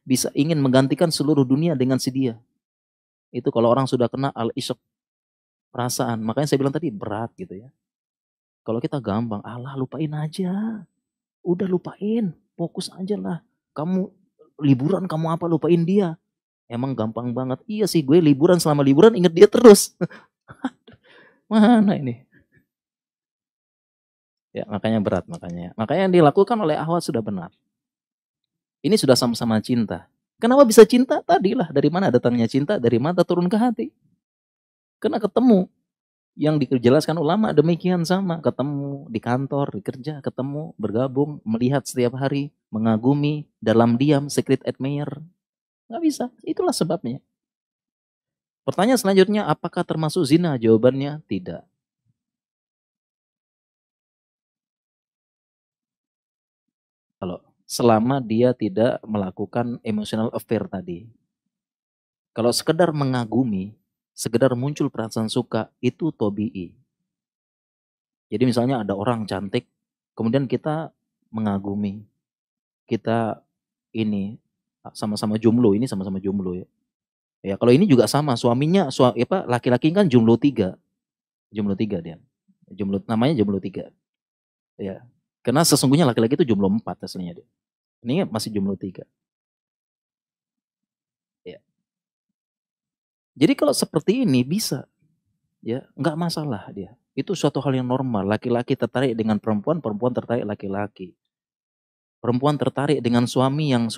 bisa ingin menggantikan seluruh dunia dengan si dia. Itu kalau orang sudah kena al isik perasaan. Makanya saya bilang tadi berat gitu ya. Kalau kita gampang, Allah lupain aja. Udah lupain, fokus aja lah. Kamu liburan kamu apa lupain dia. Emang gampang banget. Iya sih, gue liburan, selama liburan inget dia terus. Mana ini? Ya, makanya berat makanya. Makanya yang dilakukan oleh Ahwat sudah benar. Ini sudah sama-sama cinta. Kenapa bisa cinta? Tadilah dari mana datangnya cinta? Dari mata turun ke hati. Karena ketemu. Yang dijelaskan ulama demikian sama. Ketemu di kantor, di kerja, ketemu, bergabung, melihat setiap hari, mengagumi, dalam diam, secret admirer. Nggak bisa. Itulah sebabnya. Pertanyaan selanjutnya, apakah termasuk zina? Jawabannya tidak. Kalau selama dia tidak melakukan emotional affair tadi. Kalau sekedar mengagumi, sekedar muncul perasaan suka, itu tobi'i. Jadi misalnya ada orang cantik, kemudian kita mengagumi. Kita ini sama-sama jomblo, ini sama-sama jomblo ya. Ya kalau ini juga sama, suaminya, laki-laki kan jomblo 3. Jomblo 3 dia. Jomblo, namanya jomblo 3. Ya. Karena sesungguhnya laki-laki itu jomblo 4 aslinya dia. Ini masih jomblo 3. Ya. Jadi kalau seperti ini bisa, ya nggak masalah dia. Itu suatu hal yang normal. Laki-laki tertarik dengan perempuan, perempuan tertarik laki-laki. Perempuan tertarik dengan suami yang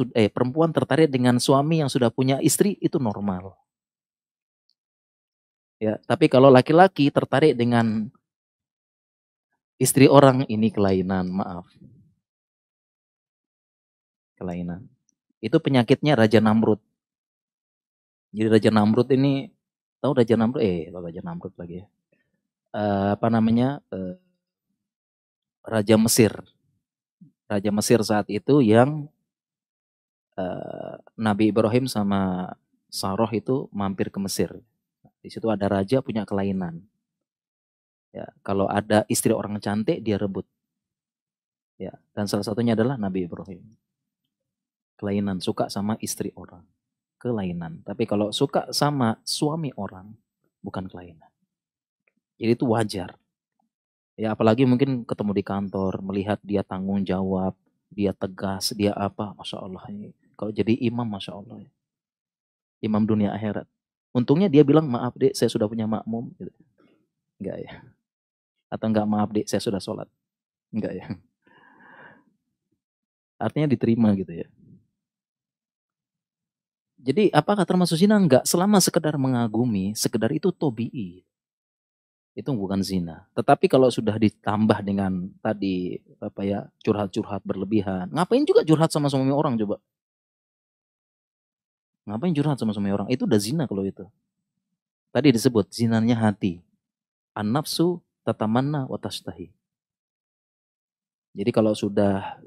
sudah punya istri itu normal. Ya, tapi kalau laki-laki tertarik dengan istri orang ini kelainan, maaf. Kelainan. Itu penyakitnya Raja Namrud. Jadi Raja Namrud ini Tahu Raja Namrud? Raja Namrud lagi ya. Apa namanya? Raja Mesir. Raja Mesir saat itu yang Nabi Ibrahim sama Saroh itu mampir ke Mesir. Di situ ada raja punya kelainan. Ya, kalau ada istri orang cantik dia rebut. Ya, dan salah satunya adalah Nabi Ibrahim. Kelainan, suka sama istri orang. Kelainan. Tapi kalau suka sama suami orang, bukan kelainan. Jadi itu wajar. Ya apalagi mungkin ketemu di kantor, melihat dia tanggung jawab, dia tegas, dia apa, Masya Allah. Kalau jadi imam, Masya Allah. Imam dunia akhirat. Untungnya dia bilang, maaf dek, saya sudah punya makmum. Gitu. Enggak ya. Atau enggak, maaf dek, saya sudah sholat. Enggak ya. Artinya diterima gitu ya. Jadi apakah termasuk zina? Enggak. Selama sekedar mengagumi, sekedar itu tobi'i. Itu bukan zina. Tetapi kalau sudah ditambah dengan tadi apa ya, curhat-curhat berlebihan. Ngapain juga curhat sama suami orang coba? Ngapain curhat sama suami orang? Itu udah zina kalau itu. Tadi disebut zinanya hati. An-nafsu tatamanna wa tashtahi. Jadi kalau sudah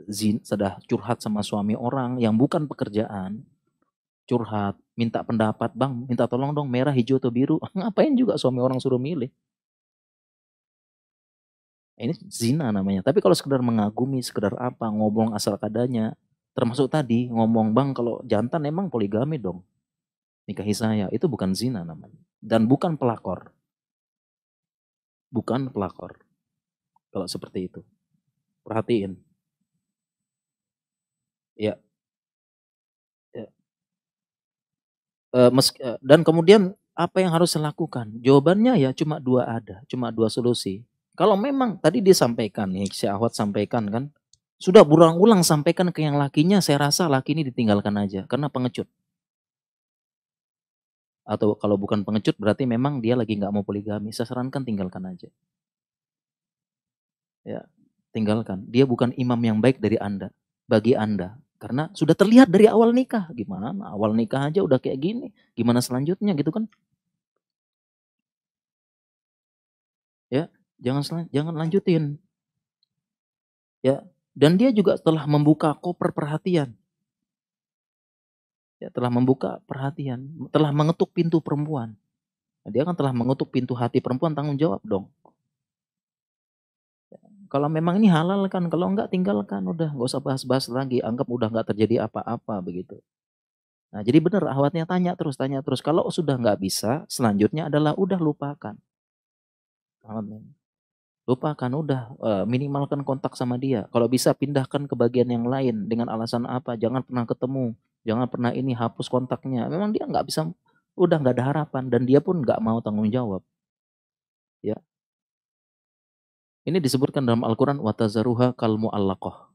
curhat sama suami orang yang bukan pekerjaan, curhat, minta pendapat, bang, minta tolong dong merah, hijau atau biru. Ngapain juga suami orang suruh milih? Ini zina namanya. Tapi kalau sekedar mengagumi, sekedar apa, ngomong asal kadanya. Termasuk tadi ngomong, bang kalau jantan emang poligami dong. Nikahi saya. Itu bukan zina namanya. Dan bukan pelakor. Bukan pelakor. Kalau seperti itu. Perhatiin. Ya. Ya. Dan kemudian apa yang harus dilakukan? Jawabannya ya cuma dua ada. Cuma dua solusi. Kalau memang tadi disampaikan nih, si Ahwat sampaikan kan. Sudah berulang-ulang sampaikan ke yang lakinya, saya rasa laki ini ditinggalkan aja. Karena pengecut. Atau kalau bukan pengecut berarti memang dia lagi nggak mau poligami. Saya sarankan tinggalkan aja. Ya, tinggalkan. Dia bukan imam yang baik dari Anda, bagi Anda. Karena sudah terlihat dari awal nikah. Gimana? Awal nikah aja udah kayak gini. Gimana selanjutnya gitu kan? Ya, jangan lanjutin. Ya, dan dia juga telah membuka koper perhatian. Ya, telah membuka perhatian, telah mengetuk pintu perempuan. Dia kan telah mengetuk pintu hati perempuan, tanggung jawab dong. Kalau memang ini halal kan, kalau enggak tinggalkan, udah nggak usah bahas-bahas lagi, anggap udah nggak terjadi apa-apa begitu. Nah jadi benar ahwatnya tanya terus, kalau sudah nggak bisa, selanjutnya adalah udah lupakan. Lupakan udah, minimalkan kontak sama dia. Kalau bisa pindahkan ke bagian yang lain, dengan alasan apa, jangan pernah ketemu, jangan pernah ini, hapus kontaknya. Memang dia nggak bisa, udah nggak ada harapan, dan dia pun nggak mau tanggung jawab. Ya, ini disebutkan dalam Al-Quran, watazaruha kalmu allaqoh.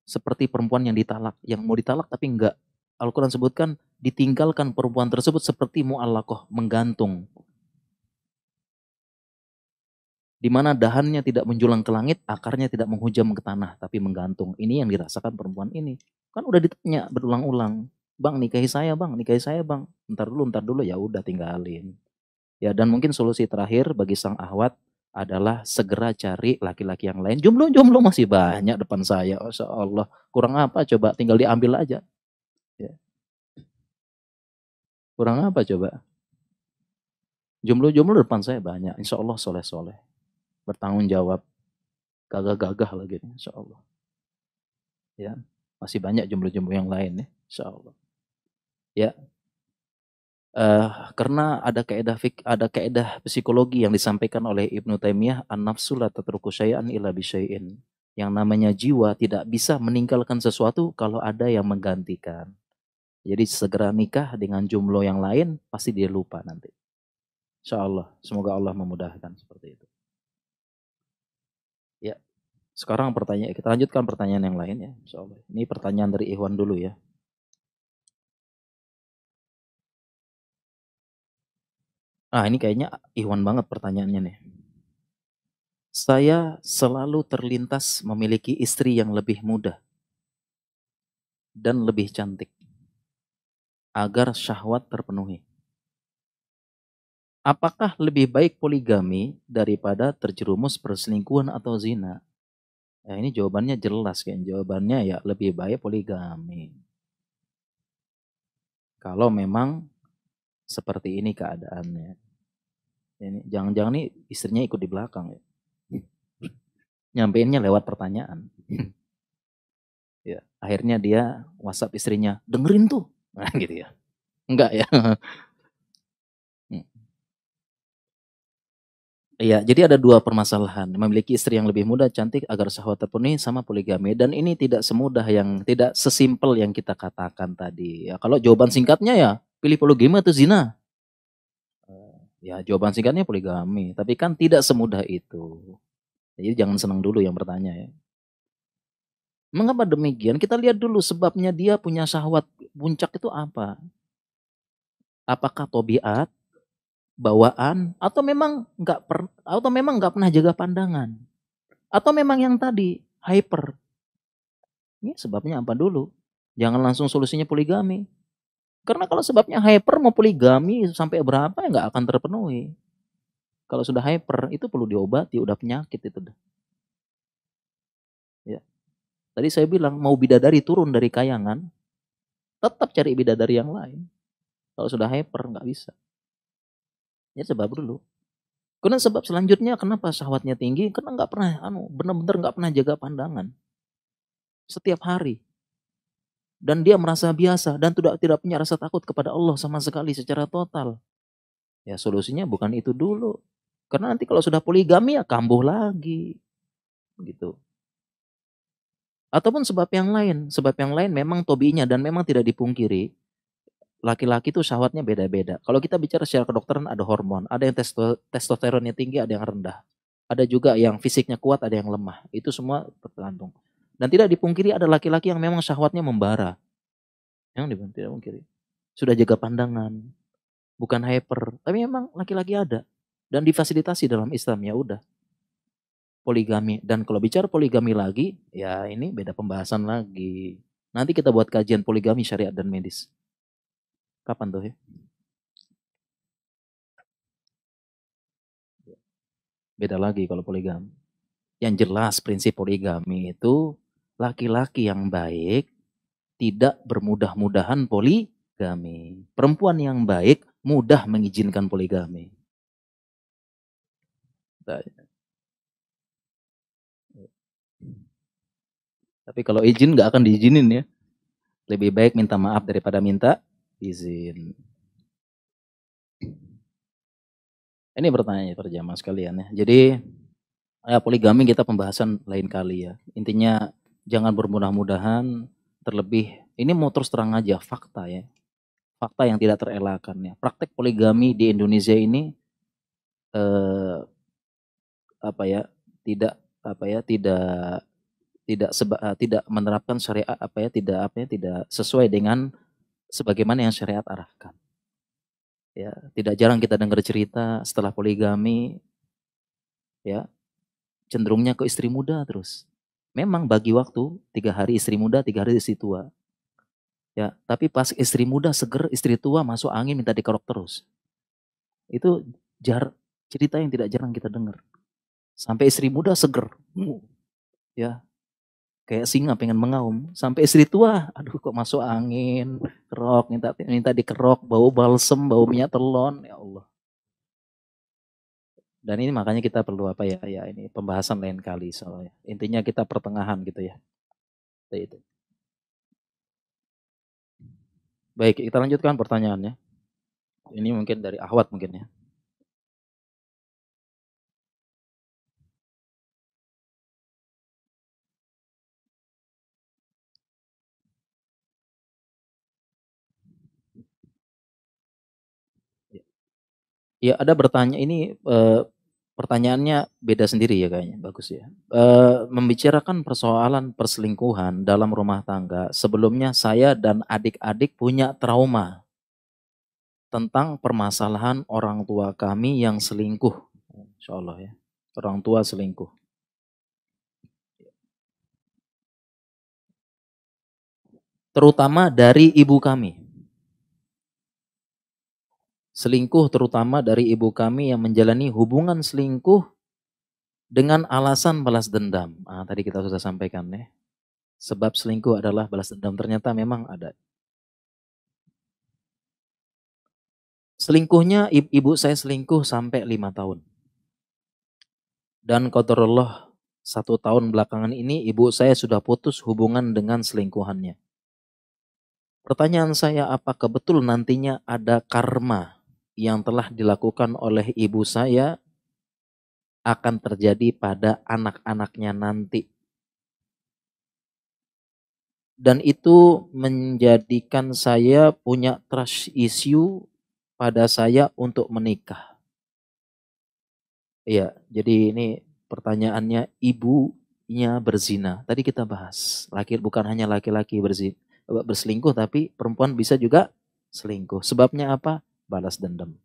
Seperti perempuan yang ditalak, yang mau ditalak tapi enggak. Al-Quran sebutkan ditinggalkan perempuan tersebut seperti mu'allaqah, menggantung. Di mana dahannya tidak menjulang ke langit, akarnya tidak menghujam ke tanah, tapi menggantung. Ini yang dirasakan perempuan ini. Kan udah ditanya berulang-ulang, bang nikahi saya bang, nikahi saya bang. Ntar dulu, ya udah tinggalin. Ya dan mungkin solusi terakhir bagi sang ahwat adalah segera cari laki-laki yang lain. Jomblo-jomblo masih banyak depan saya, Masya Allah. Kurang apa coba, tinggal diambil aja. Ya. Kurang apa coba? Jomblo-jomblo depan saya banyak. Insya Allah soleh-soleh. Bertanggung jawab. Gagah-gagah lagi. Insya Allah. Ya. Masih banyak jomblo-jomblo yang lain ya. Insya Allah. Ya. Karena ada kaedah psikologi yang disampaikan oleh Ibnu Taimiyah, an-nafsu la tatruku syai'an illa bisyai'in. Yang namanya jiwa tidak bisa meninggalkan sesuatu kalau ada yang menggantikan. Jadi segera nikah dengan jomblo yang lain, pasti dia lupa nanti. Insya Allah. Semoga Allah memudahkan seperti itu. Ya. Sekarang kita lanjutkan pertanyaan yang lain ya. Insya Allah. Ini pertanyaan dari Ikhwan dulu ya. Ini kayaknya Ikhwan banget pertanyaannya nih. Saya selalu terlintas memiliki istri yang lebih muda dan lebih cantik agar syahwat terpenuhi. apakah lebih baik poligami daripada terjerumus perselingkuhan atau zina? Ya, ini jawabannya jelas kan. Jawabannya ya lebih baik poligami. Kalau memang seperti ini keadaannya. Ini jangan-jangan nih istrinya ikut di belakang ya. Nyampeinnya lewat pertanyaan. Ya, akhirnya dia WhatsApp istrinya, dengerin tuh. Nah, gitu ya. Enggak ya. Iya, jadi ada dua permasalahan. Memiliki istri yang lebih muda, cantik, agar syahwat terpenuhi sama poligami. Dan ini tidak semudah tidak sesimpel yang kita katakan tadi. Ya, kalau jawaban singkatnya ya, pilih poligami atau zina. Ya, jawaban singkatnya poligami. Tapi kan tidak semudah itu. Jadi jangan senang dulu yang bertanya ya. Mengapa demikian? Kita lihat dulu sebabnya dia punya syahwat puncak itu apa? Apakah tobiat, bawaan, atau memang nggak pernah jaga pandangan? Atau memang yang tadi hyper? Ini sebabnya apa dulu? Jangan langsung solusinya poligami. Karena kalau sebabnya hyper mau poligami sampai berapa ya nggak akan terpenuhi. Kalau sudah hyper itu perlu diobati, udah penyakit itu. Ya. Tadi saya bilang mau bidadari turun dari kayangan, tetap cari bidadari yang lain. Kalau sudah hyper nggak bisa. Ya sebab dulu. Kemudian sebab selanjutnya kenapa syahwatnya tinggi? Karena nggak pernah, benar-benar nggak pernah jaga pandangan setiap hari. Dan dia merasa biasa dan tidak punya rasa takut kepada Allah sama sekali secara total. Ya solusinya bukan itu dulu. Karena nanti kalau sudah poligami ya kambuh lagi. Gitu. Ataupun sebab yang lain memang tobinya dan memang tidak dipungkiri. Laki-laki itu syahwatnya beda-beda. Kalau kita bicara secara kedokteran ada hormon, ada yang testosteronnya tinggi, ada yang rendah. Ada juga yang fisiknya kuat, ada yang lemah. Itu semua tergantung. Dan tidak dipungkiri ada laki-laki yang memang syahwatnya membara. Yang tidak dipungkiri. Sudah jaga pandangan, bukan hyper. Tapi memang laki-laki ada. Dan difasilitasi dalam Islam, ya udah. Poligami. Dan kalau bicara poligami lagi, ya ini beda pembahasan lagi. Nanti kita buat kajian poligami syariat dan medis. Kapan tuh ya? Beda lagi kalau poligami. Yang jelas prinsip poligami itu laki-laki yang baik tidak bermudah-mudahan poligami. Perempuan yang baik mudah mengizinkan poligami. Tapi kalau izin nggak akan diizinin ya. Lebih baik minta maaf daripada minta izin. Ini pertanyaan para jamaah sekalian ya. Jadi poligami kita pembahasan lain kali ya. Intinya jangan bermudah-mudahan, terlebih ini mau terus terang aja fakta ya. Fakta yang tidak terelakkan ya. Praktek poligami di Indonesia ini eh, apa ya tidak apa ya tidak menerapkan syariat tidak sesuai dengan sebagaimana yang syariat arahkan. Ya, tidak jarang kita dengar cerita setelah poligami ya cenderungnya ke istri muda terus. Memang bagi waktu 3 hari istri muda, 3 hari istri tua. Ya, tapi pas istri muda seger, istri tua masuk angin minta dikerok terus. Itu cerita yang tidak jarang kita dengar. Sampai istri muda seger. Ya, kayak singa pengen mengaum. Sampai istri tua, aduh kok masuk angin, kerok, minta dikerok, bau balsem, bau minyak telon, ya Allah. Dan ini makanya kita perlu ini pembahasan lain kali soalnya. Intinya kita pertengahan gitu ya. Itu. Baik, kita lanjutkan pertanyaannya. Ini mungkin dari Ahwat mungkin ya. Ya ada bertanya ini pertanyaannya beda sendiri ya kayaknya, bagus ya. Membicarakan persoalan perselingkuhan dalam rumah tangga, sebelumnya saya dan adik-adik punya trauma tentang permasalahan orang tua kami yang selingkuh. Insya Allah ya, orang tua selingkuh. Terutama dari ibu kami. selingkuh terutama dari ibu kami yang menjalani hubungan selingkuh dengan alasan balas dendam. Tadi kita sudah sampaikan ya. Sebab selingkuh adalah balas dendam. Ternyata memang ada. Selingkuhnya, ibu saya selingkuh sampai 5 tahun. Dan qadarullah 1 tahun belakangan ini ibu saya sudah putus hubungan dengan selingkuhannya. Pertanyaan saya, apakah betul nantinya ada karma yang telah dilakukan oleh ibu saya akan terjadi pada anak-anaknya nanti? Dan itu menjadikan saya punya trust issue pada saya untuk menikah. Iya, jadi ini pertanyaannya, ibunya berzina. Tadi kita bahas, bukan hanya laki-laki berselingkuh, tapi perempuan bisa juga selingkuh. Sebabnya apa? Balas dendam.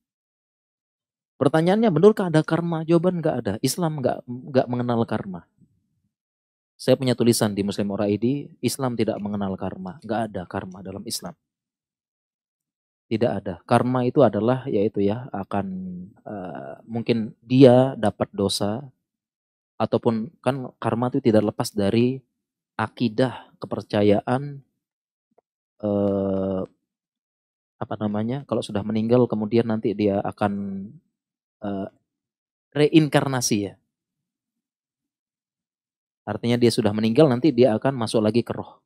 Pertanyaannya, benarkah ada karma? Jawaban nggak ada. Islam nggak mengenal karma. Saya punya tulisan di Muslim Oraidi, Islam tidak mengenal karma. Nggak ada karma dalam Islam. Tidak ada. Karma itu adalah yaitu ya akan mungkin dia dapat dosa ataupun kan karma itu tidak lepas dari akidah, kepercayaan apa namanya? Kalau sudah meninggal kemudian nanti dia akan reinkarnasi ya. Artinya dia sudah meninggal nanti dia akan masuk lagi ke roh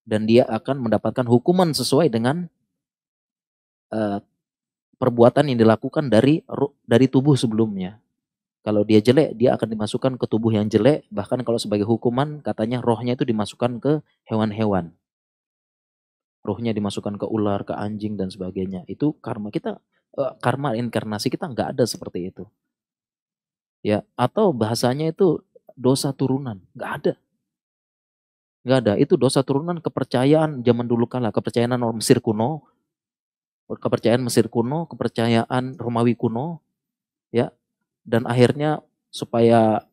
dan dia akan mendapatkan hukuman sesuai dengan perbuatan yang dilakukan dari tubuh sebelumnya. Kalau dia jelek, dia akan dimasukkan ke tubuh yang jelek. Bahkan kalau sebagai hukuman, katanya rohnya itu dimasukkan ke hewan-hewan. Rohnya dimasukkan ke ular, ke anjing, dan sebagainya. Itu karma kita, karma inkarnasi kita nggak ada seperti itu. Ya, atau bahasanya itu dosa turunan. Nggak ada. Nggak ada. Itu dosa turunan kepercayaan zaman dulu kala. Kepercayaan orang Mesir kuno, kepercayaan Romawi kuno, ya. Dan akhirnya supaya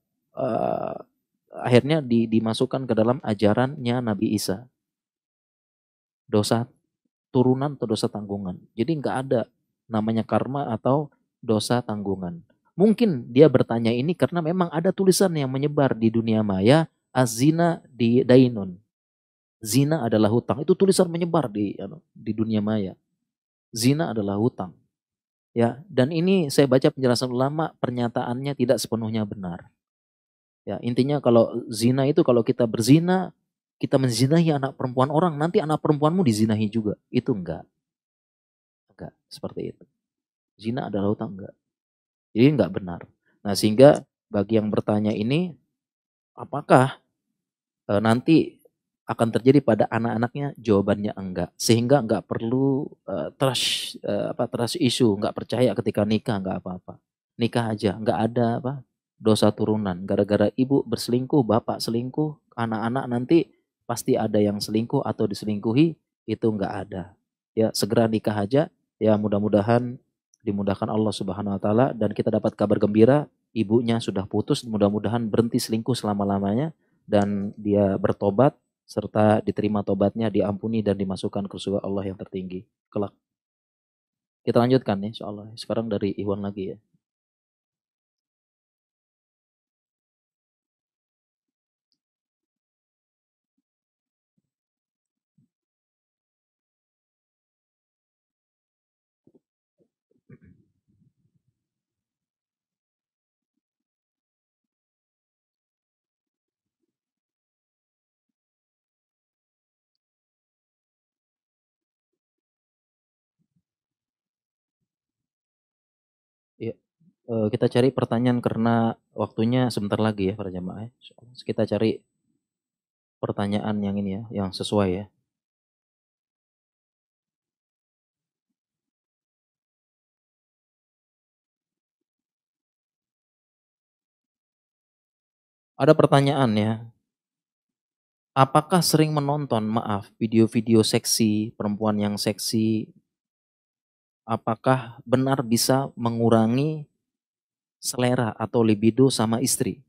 akhirnya dimasukkan ke dalam ajarannya Nabi Isa. Dosa turunan atau dosa tanggungan. Jadi nggak ada namanya karma atau dosa tanggungan. Mungkin dia bertanya ini karena memang ada tulisan yang menyebar di dunia maya, az-zina di dainun. Zina adalah hutang. Itu tulisan menyebar di dunia maya. Zina adalah hutang. Ya, dan ini saya baca penjelasan ulama, pernyataannya tidak sepenuhnya benar. Ya, intinya kalau zina itu kalau kita berzina, kita menzinahi anak perempuan orang, nanti anak perempuanmu dizinahi juga. Itu enggak. Enggak, seperti itu. Zina adalah hutang, enggak. Jadi enggak benar. Nah, sehingga bagi yang bertanya ini, apakah nanti akan terjadi pada anak-anaknya? Jawabannya enggak. Sehingga enggak perlu trust issue, enggak percaya ketika nikah, enggak apa-apa. Nikah aja, enggak ada dosa turunan. Gara-gara ibu berselingkuh, bapak selingkuh, anak-anak nanti pasti ada yang selingkuh atau diselingkuhi, itu enggak ada. Ya, segera nikah aja. Ya, mudah-mudahan dimudahkan Allah Subhanahu wa taala dan kita dapat kabar gembira, ibunya sudah putus, mudah-mudahan berhenti selingkuh selama-lamanya dan dia bertobat serta diterima tobatnya, diampuni dan dimasukkan ke surga Allah yang tertinggi kelak. Kita lanjutkan nih insyaallah. Sekarang dari Iwan lagi ya. Ya, kita cari pertanyaan karena waktunya sebentar lagi ya para jamaah. Ya. Kita cari pertanyaan yang ini ya, yang sesuai ya. Ada pertanyaan ya. Apakah sering menonton, video-video seksi, perempuan yang seksi, apakah benar bisa mengurangi selera atau libido sama istri?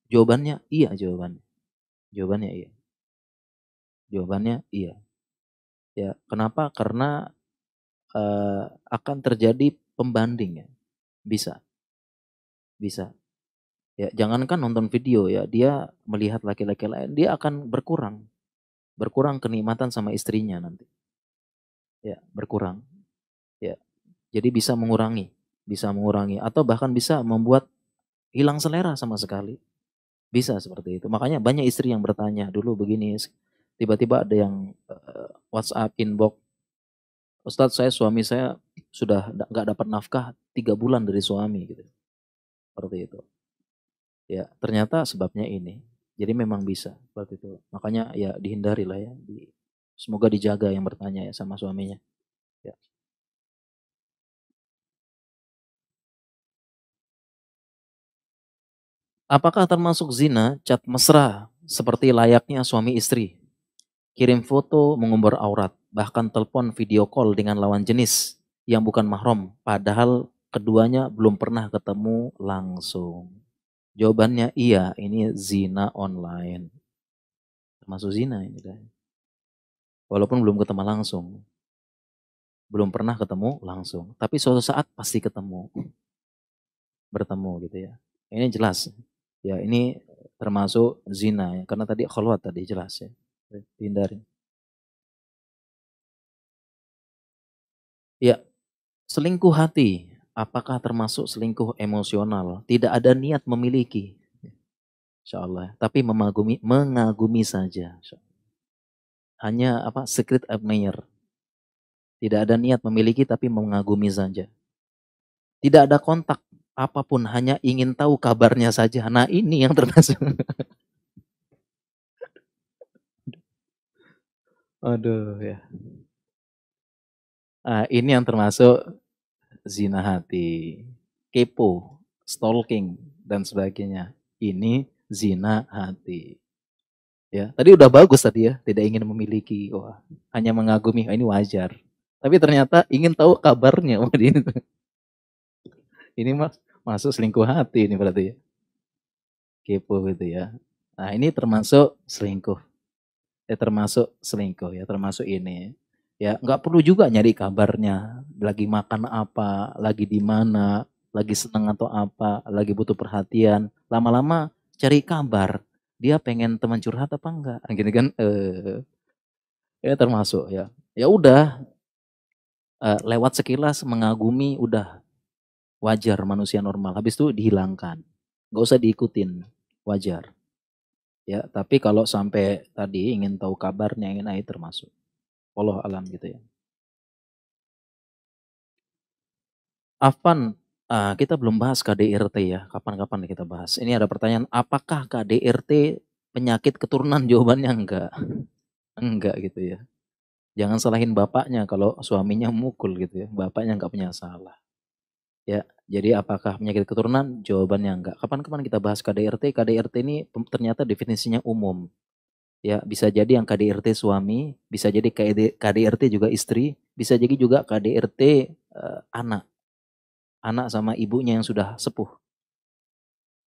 Jawabannya iya jawabannya. Jawabannya iya. Jawabannya iya. Ya, kenapa? Karena akan terjadi pembanding ya. Bisa, bisa. Ya, jangankan nonton video ya, dia melihat laki-laki lain, dia akan berkurang kenikmatan sama istrinya nanti. Ya, berkurang. Ya, jadi bisa mengurangi atau bahkan bisa membuat hilang selera sama sekali. Bisa seperti itu. Makanya banyak istri yang bertanya dulu begini, tiba-tiba ada yang WhatsApp inbox, Ustadz suami saya sudah nggak dapat nafkah 3 bulan dari suami gitu. Seperti itu. Ya, ternyata sebabnya ini. Jadi memang bisa seperti itu. Makanya ya dihindari lah ya. Semoga dijaga yang bertanya ya sama suaminya. Ya. Apakah termasuk zina chat mesra seperti layaknya suami istri? Kirim foto mengumbar aurat, bahkan telepon video call dengan lawan jenis yang bukan mahram, padahal keduanya belum pernah ketemu langsung. Jawabannya iya, ini zina online. Termasuk zina ini. Walaupun belum ketemu langsung. Belum pernah ketemu langsung. Tapi suatu saat pasti ketemu. Bertemu gitu ya. Ini jelas. Ya ini termasuk zina ya. Karena tadi khalwat tadi jelas ya. Hindari. Ya, selingkuh hati. Apakah termasuk selingkuh emosional? Tidak ada niat memiliki. Insya Allah. Tapi mengagumi saja. Hanya apa? Secret admirer. Tidak ada niat memiliki tapi mengagumi saja. Tidak ada kontak apapun, hanya ingin tahu kabarnya saja. Nah ini yang termasuk. Aduh ya. Ini yang termasuk zina hati. Kepo, stalking, dan sebagainya. Ini zina hati. Ya, tadi udah bagus tadi ya, tidak ingin memiliki, wah, hanya mengagumi, ini wajar. Tapi ternyata ingin tahu kabarnya, wah, ini mas masuk selingkuh hati ini berarti ya, kepo gitu ya. Nah ini termasuk selingkuh, ya termasuk selingkuh ya, termasuk ini. Ya nggak perlu juga nyari kabarnya, lagi makan apa, lagi di mana, lagi senang atau apa, lagi butuh perhatian. Lama-lama cari kabar, dia pengen teman curhat apa enggak, gitu kan? Ya termasuk ya. Ya udah, lewat sekilas mengagumi udah wajar manusia normal. Habis itu dihilangkan. Gak usah diikutin. Wajar. Ya, tapi kalau sampai tadi ingin tahu kabarnya, ingin termasuk. Allah alam gitu ya. Afan, kita belum bahas KDRT ya. Kapan-kapan kita bahas. Ini ada pertanyaan, apakah KDRT penyakit keturunan? Jawabannya enggak. Enggak gitu ya. Jangan salahin bapaknya kalau suaminya mukul gitu ya. Bapaknya enggak punya salah. Ya, jadi apakah penyakit keturunan? Jawabannya enggak. Kapan-kapan kita bahas KDRT. KDRT ini ternyata definisinya umum. Ya, bisa jadi yang KDRT suami, bisa jadi KDRT juga istri, bisa jadi juga KDRT anak. Anak sama ibunya yang sudah sepuh.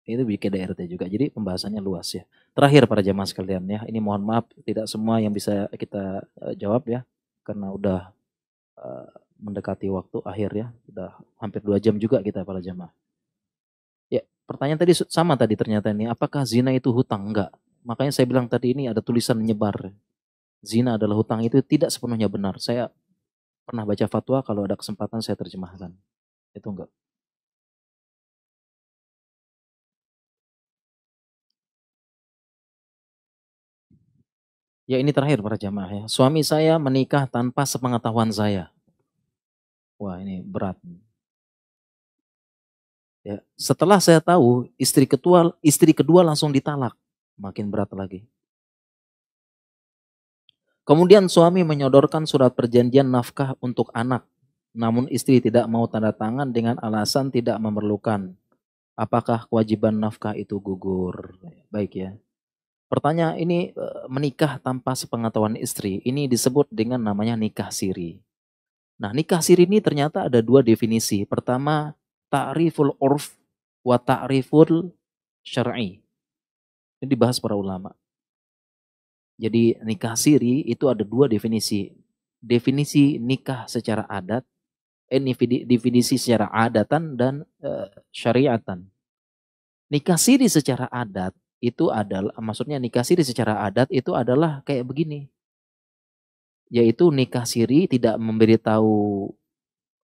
Itu bikin KDRT juga. Jadi pembahasannya luas ya. Terakhir para jamaah sekalian ya, ini mohon maaf tidak semua yang bisa kita jawab ya. Karena udah mendekati waktu akhir ya. Udah hampir 2 jam juga kita para jamaah. Ya, pertanyaan tadi sama tadi ternyata ini, apakah zina itu hutang? Enggak. Makanya saya bilang tadi ini ada tulisan menyebar. Zina adalah hutang, itu tidak sepenuhnya benar. Saya pernah baca fatwa, kalau ada kesempatan saya terjemahkan. Itu enggak. Ya ini terakhir para jamaah ya. Suami saya menikah tanpa sepengetahuan saya. Wah ini berat. Ya, setelah saya tahu istri kedua langsung ditalak. Makin berat lagi. Kemudian suami menyodorkan surat perjanjian nafkah untuk anak. Namun istri tidak mau tanda tangan dengan alasan tidak memerlukan. Apakah kewajiban nafkah itu gugur? Baik ya. Pertanyaan ini, menikah tanpa sepengetahuan istri. Ini disebut dengan namanya nikah siri. Nah nikah siri ini ternyata ada 2 definisi. Pertama, ta'riful urf wa ta'riful syar'i. Ini dibahas para ulama. Jadi nikah siri itu ada 2 definisi. Definisi nikah secara adat definisi secara adatan dan syariatan. Nikah siri secara adat itu adalah, maksudnya nikah siri secara adat itu adalah kayak begini. Yaitu nikah siri tidak memberitahu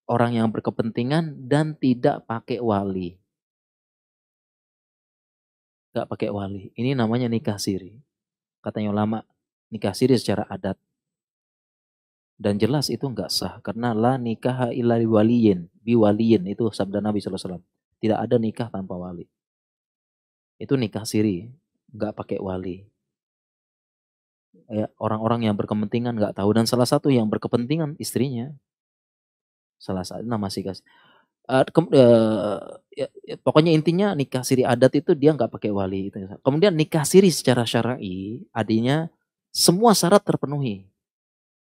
orang yang berkepentingan dan tidak pakai wali. Gak pakai wali. Ini namanya nikah siri. Katanya ulama, nikah siri secara adat. Dan jelas itu enggak sah. Karena la nikaha illa biwaliyin. Biwaliyin, itu sabda Nabi SAW. Tidak ada nikah tanpa wali. Itu nikah siri. Enggak pakai wali. Ya, orang-orang yang berkepentingan enggak tahu. Dan salah satu yang berkepentingan istrinya. Salah satu nama sih guys. Pokoknya intinya nikah siri adat itu dia nggak pakai wali. Kemudian nikah siri secara syar'i, artinya semua syarat terpenuhi.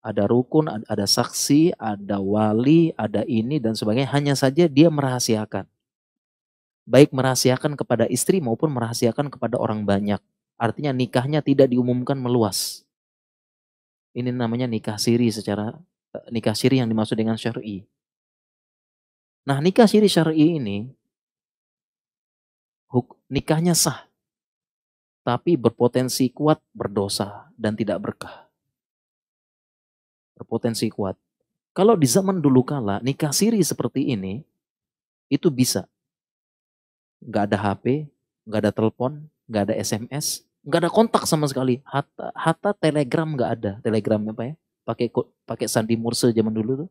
Ada rukun, ada saksi, ada wali, ada ini dan sebagainya. Hanya saja dia merahasiakan. Baik merahasiakan kepada istri maupun merahasiakan kepada orang banyak. Artinya nikahnya tidak diumumkan meluas. Ini namanya nikah siri nikah siri yang dimaksud dengan syar'i. Nah, nikah siri syar'i ini nikahnya sah, tapi berpotensi kuat berdosa dan tidak berkah. Berpotensi kuat. Kalau di zaman dulu kala nikah siri seperti ini itu bisa. Gak ada HP, gak ada telepon, gak ada SMS, gak ada kontak sama sekali. Hatta telegram gak ada. Telegram apa ya? Pakai sandi murse zaman dulu tuh.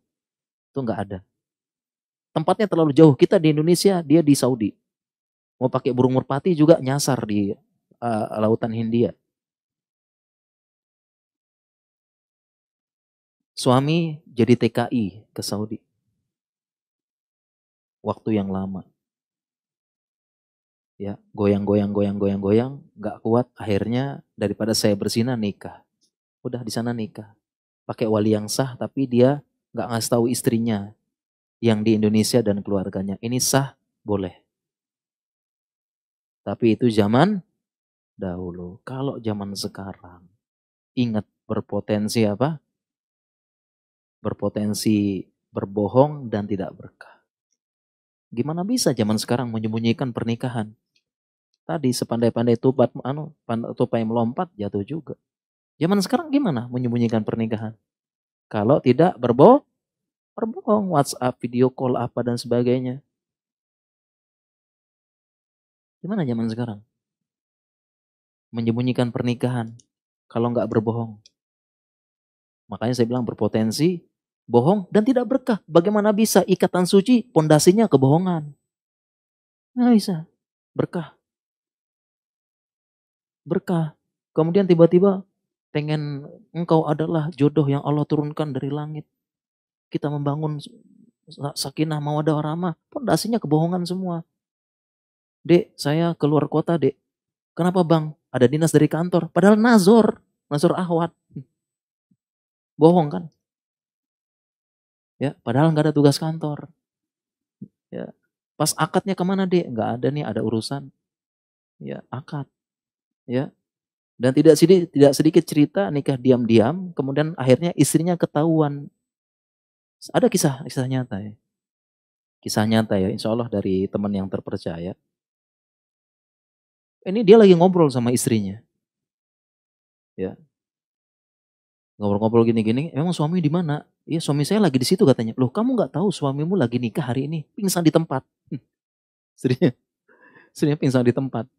Itu gak ada. Tempatnya terlalu jauh. Kita di Indonesia, dia di Saudi. Mau pakai burung merpati juga nyasar di lautan Hindia. Suami jadi TKI ke Saudi. Waktu yang lama. Ya, goyang, gak kuat. Akhirnya daripada saya berzina nikah. Udah di sana nikah. Pakai wali yang sah, tapi dia gak ngasih tahu istrinya yang di Indonesia dan keluarganya. Ini sah, boleh. Tapi itu zaman dahulu. Kalau zaman sekarang, ingat berpotensi apa? Berpotensi berbohong dan tidak berkah. Gimana bisa zaman sekarang menyembunyikan pernikahan? Tadi sepandai-pandai tupai melompat jatuh juga. Zaman sekarang gimana menyembunyikan pernikahan? Kalau tidak berbohong, WhatsApp, video call apa dan sebagainya. Gimana zaman sekarang? Menyembunyikan pernikahan kalau nggak berbohong. Makanya saya bilang berpotensi bohong dan tidak berkah. Bagaimana bisa ikatan suci pondasinya kebohongan? Nggak bisa. Berkah. Berkah. Kemudian tiba-tiba pengen engkau adalah jodoh yang Allah turunkan dari langit. Kita membangun sakinah mawaddah warahmah, pondasinya kebohongan semua. Dek, saya keluar kota, Dek. Kenapa, Bang? Ada dinas dari kantor. Padahal nazar ahwat. Bohong kan? Ya, padahal nggak ada tugas kantor. Ya, pas akadnya kemana, Dek? Nggak ada nih, ada urusan. Ya, akad. Ya, dan tidak sedikit cerita nikah diam-diam, kemudian akhirnya istrinya ketahuan. Ada kisah nyata ya. Kisah nyata ya, insya Allah dari teman yang terpercaya. Ini dia lagi ngobrol sama istrinya. Ya. Ngobrol-ngobrol gini-gini, emang suami di mana? Iya, suami saya lagi di situ katanya. Loh, kamu nggak tahu suamimu lagi nikah hari ini? Pingsan di tempat. Istrinya pingsan di tempat.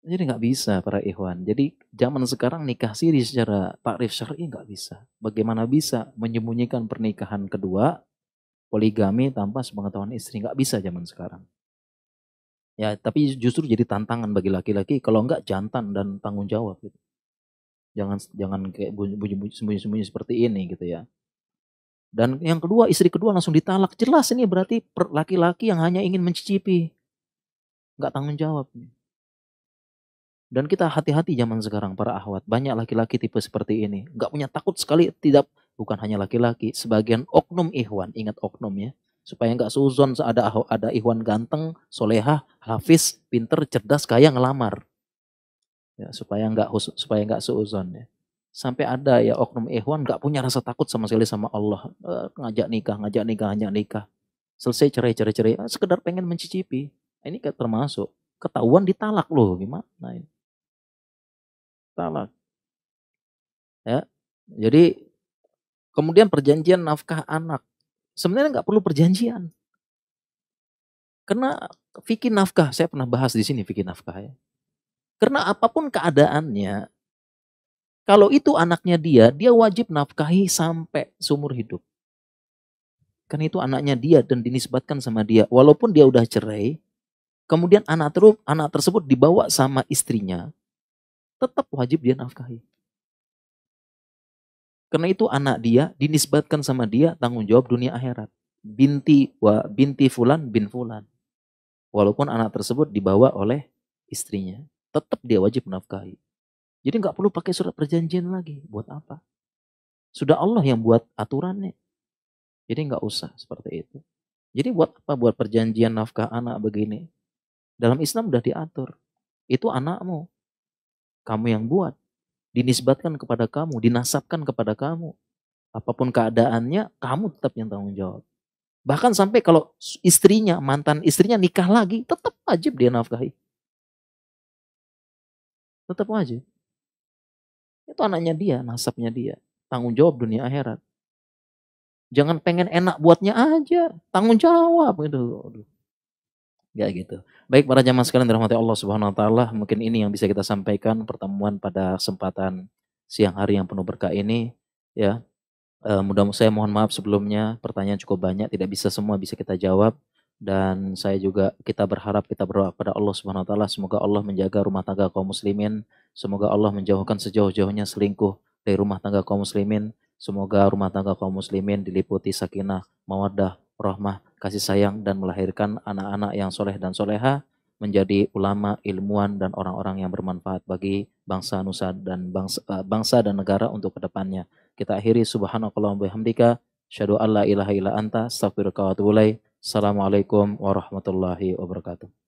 Jadi nggak bisa para ikhwan. Jadi zaman sekarang nikah siri secara takrif syar'i nggak bisa. Bagaimana bisa menyembunyikan pernikahan kedua, poligami tanpa sepengetahuan istri? Nggak bisa zaman sekarang. Ya, tapi justru jadi tantangan bagi laki-laki. Kalau nggak jantan dan tanggung jawab gitu. Jangan kayak sembunyi-sembunyi seperti ini gitu ya. Dan yang kedua, istri kedua langsung ditalak. Jelas ini berarti laki-laki yang hanya ingin mencicipi. Nggak tanggung jawab. Dan kita hati-hati zaman sekarang para akhwat. Banyak laki-laki tipe seperti ini. Nggak punya takut sekali. Bukan hanya laki-laki. Sebagian oknum ikhwan. Ingat oknum ya. Supaya nggak seuzon ada ikhwan ganteng, solehah, hafiz, pinter, cerdas, kaya ngelamar. Ya, supaya nggak seuzon ya. Sampai ada ya oknum ikhwan nggak punya rasa takut sama sekali sama Allah. Ngajak nikah, ngajak nikah, ngajak nikah. Selesai cerai, cerai, cerai. Sekedar pengen mencicipi. Ini termasuk. Ketahuan ditalak loh. Gimana ini? Talak. Ya. Jadi kemudian perjanjian nafkah anak. Sebenarnya nggak perlu perjanjian. Karena fikih nafkah, saya pernah bahas di sini fikih nafkah ya. Karena apapun keadaannya, kalau itu anaknya dia wajib nafkahi sampai seumur hidup. Kan itu anaknya dia dan dinisbatkan sama dia. Walaupun dia udah cerai, kemudian anak tersebut dibawa sama istrinya, tetap wajib dia nafkahi. Karena itu anak dia dinisbatkan sama dia tanggung jawab dunia akhirat. Binti fulan bin fulan. Walaupun anak tersebut dibawa oleh istrinya, tetap dia wajib menafkahi. Jadi nggak perlu pakai surat perjanjian lagi. Buat apa? Sudah Allah yang buat aturannya. Jadi nggak usah seperti itu. Jadi buat apa? Buat perjanjian nafkah anak begini. Dalam Islam udah diatur. Itu anakmu. Kamu yang buat. Dinisbatkan kepada kamu. Dinasabkan kepada kamu. Apapun keadaannya, kamu tetap yang tanggung jawab. Bahkan sampai kalau istrinya, mantan istrinya nikah lagi, tetap wajib dia nafkahi. Tetap wajib. Itu anaknya dia, nasabnya dia. Tanggung jawab dunia akhirat. Jangan pengen enak buatnya aja. Tanggung jawab gitu. Ya gitu. Baik para jamaah sekalian dirahmati Allah Subhanahu wa taala, mungkin ini yang bisa kita sampaikan pertemuan pada kesempatan siang hari yang penuh berkah ini ya. Mudah-mudahan saya mohon maaf sebelumnya, pertanyaan cukup banyak, tidak bisa semua bisa kita jawab dan saya juga kita berharap kita berdoa kepada Allah Subhanahu wa taala semoga Allah menjaga rumah tangga kaum muslimin, semoga Allah menjauhkan sejauh-jauhnya selingkuh dari rumah tangga kaum muslimin, semoga rumah tangga kaum muslimin diliputi sakinah, mawaddah, rahmah, kasih sayang dan melahirkan anak-anak yang soleh dan soleha menjadi ulama, ilmuwan dan orang-orang yang bermanfaat bagi bangsa nusa dan bangsa dan negara untuk kedepannya. Kita akhiri subhanakallahumma bihamdika asyhadu an la ilaha illa anta astaghfiruka wa atubu ilaik. Assalamualaikum warahmatullahi wabarakatuh.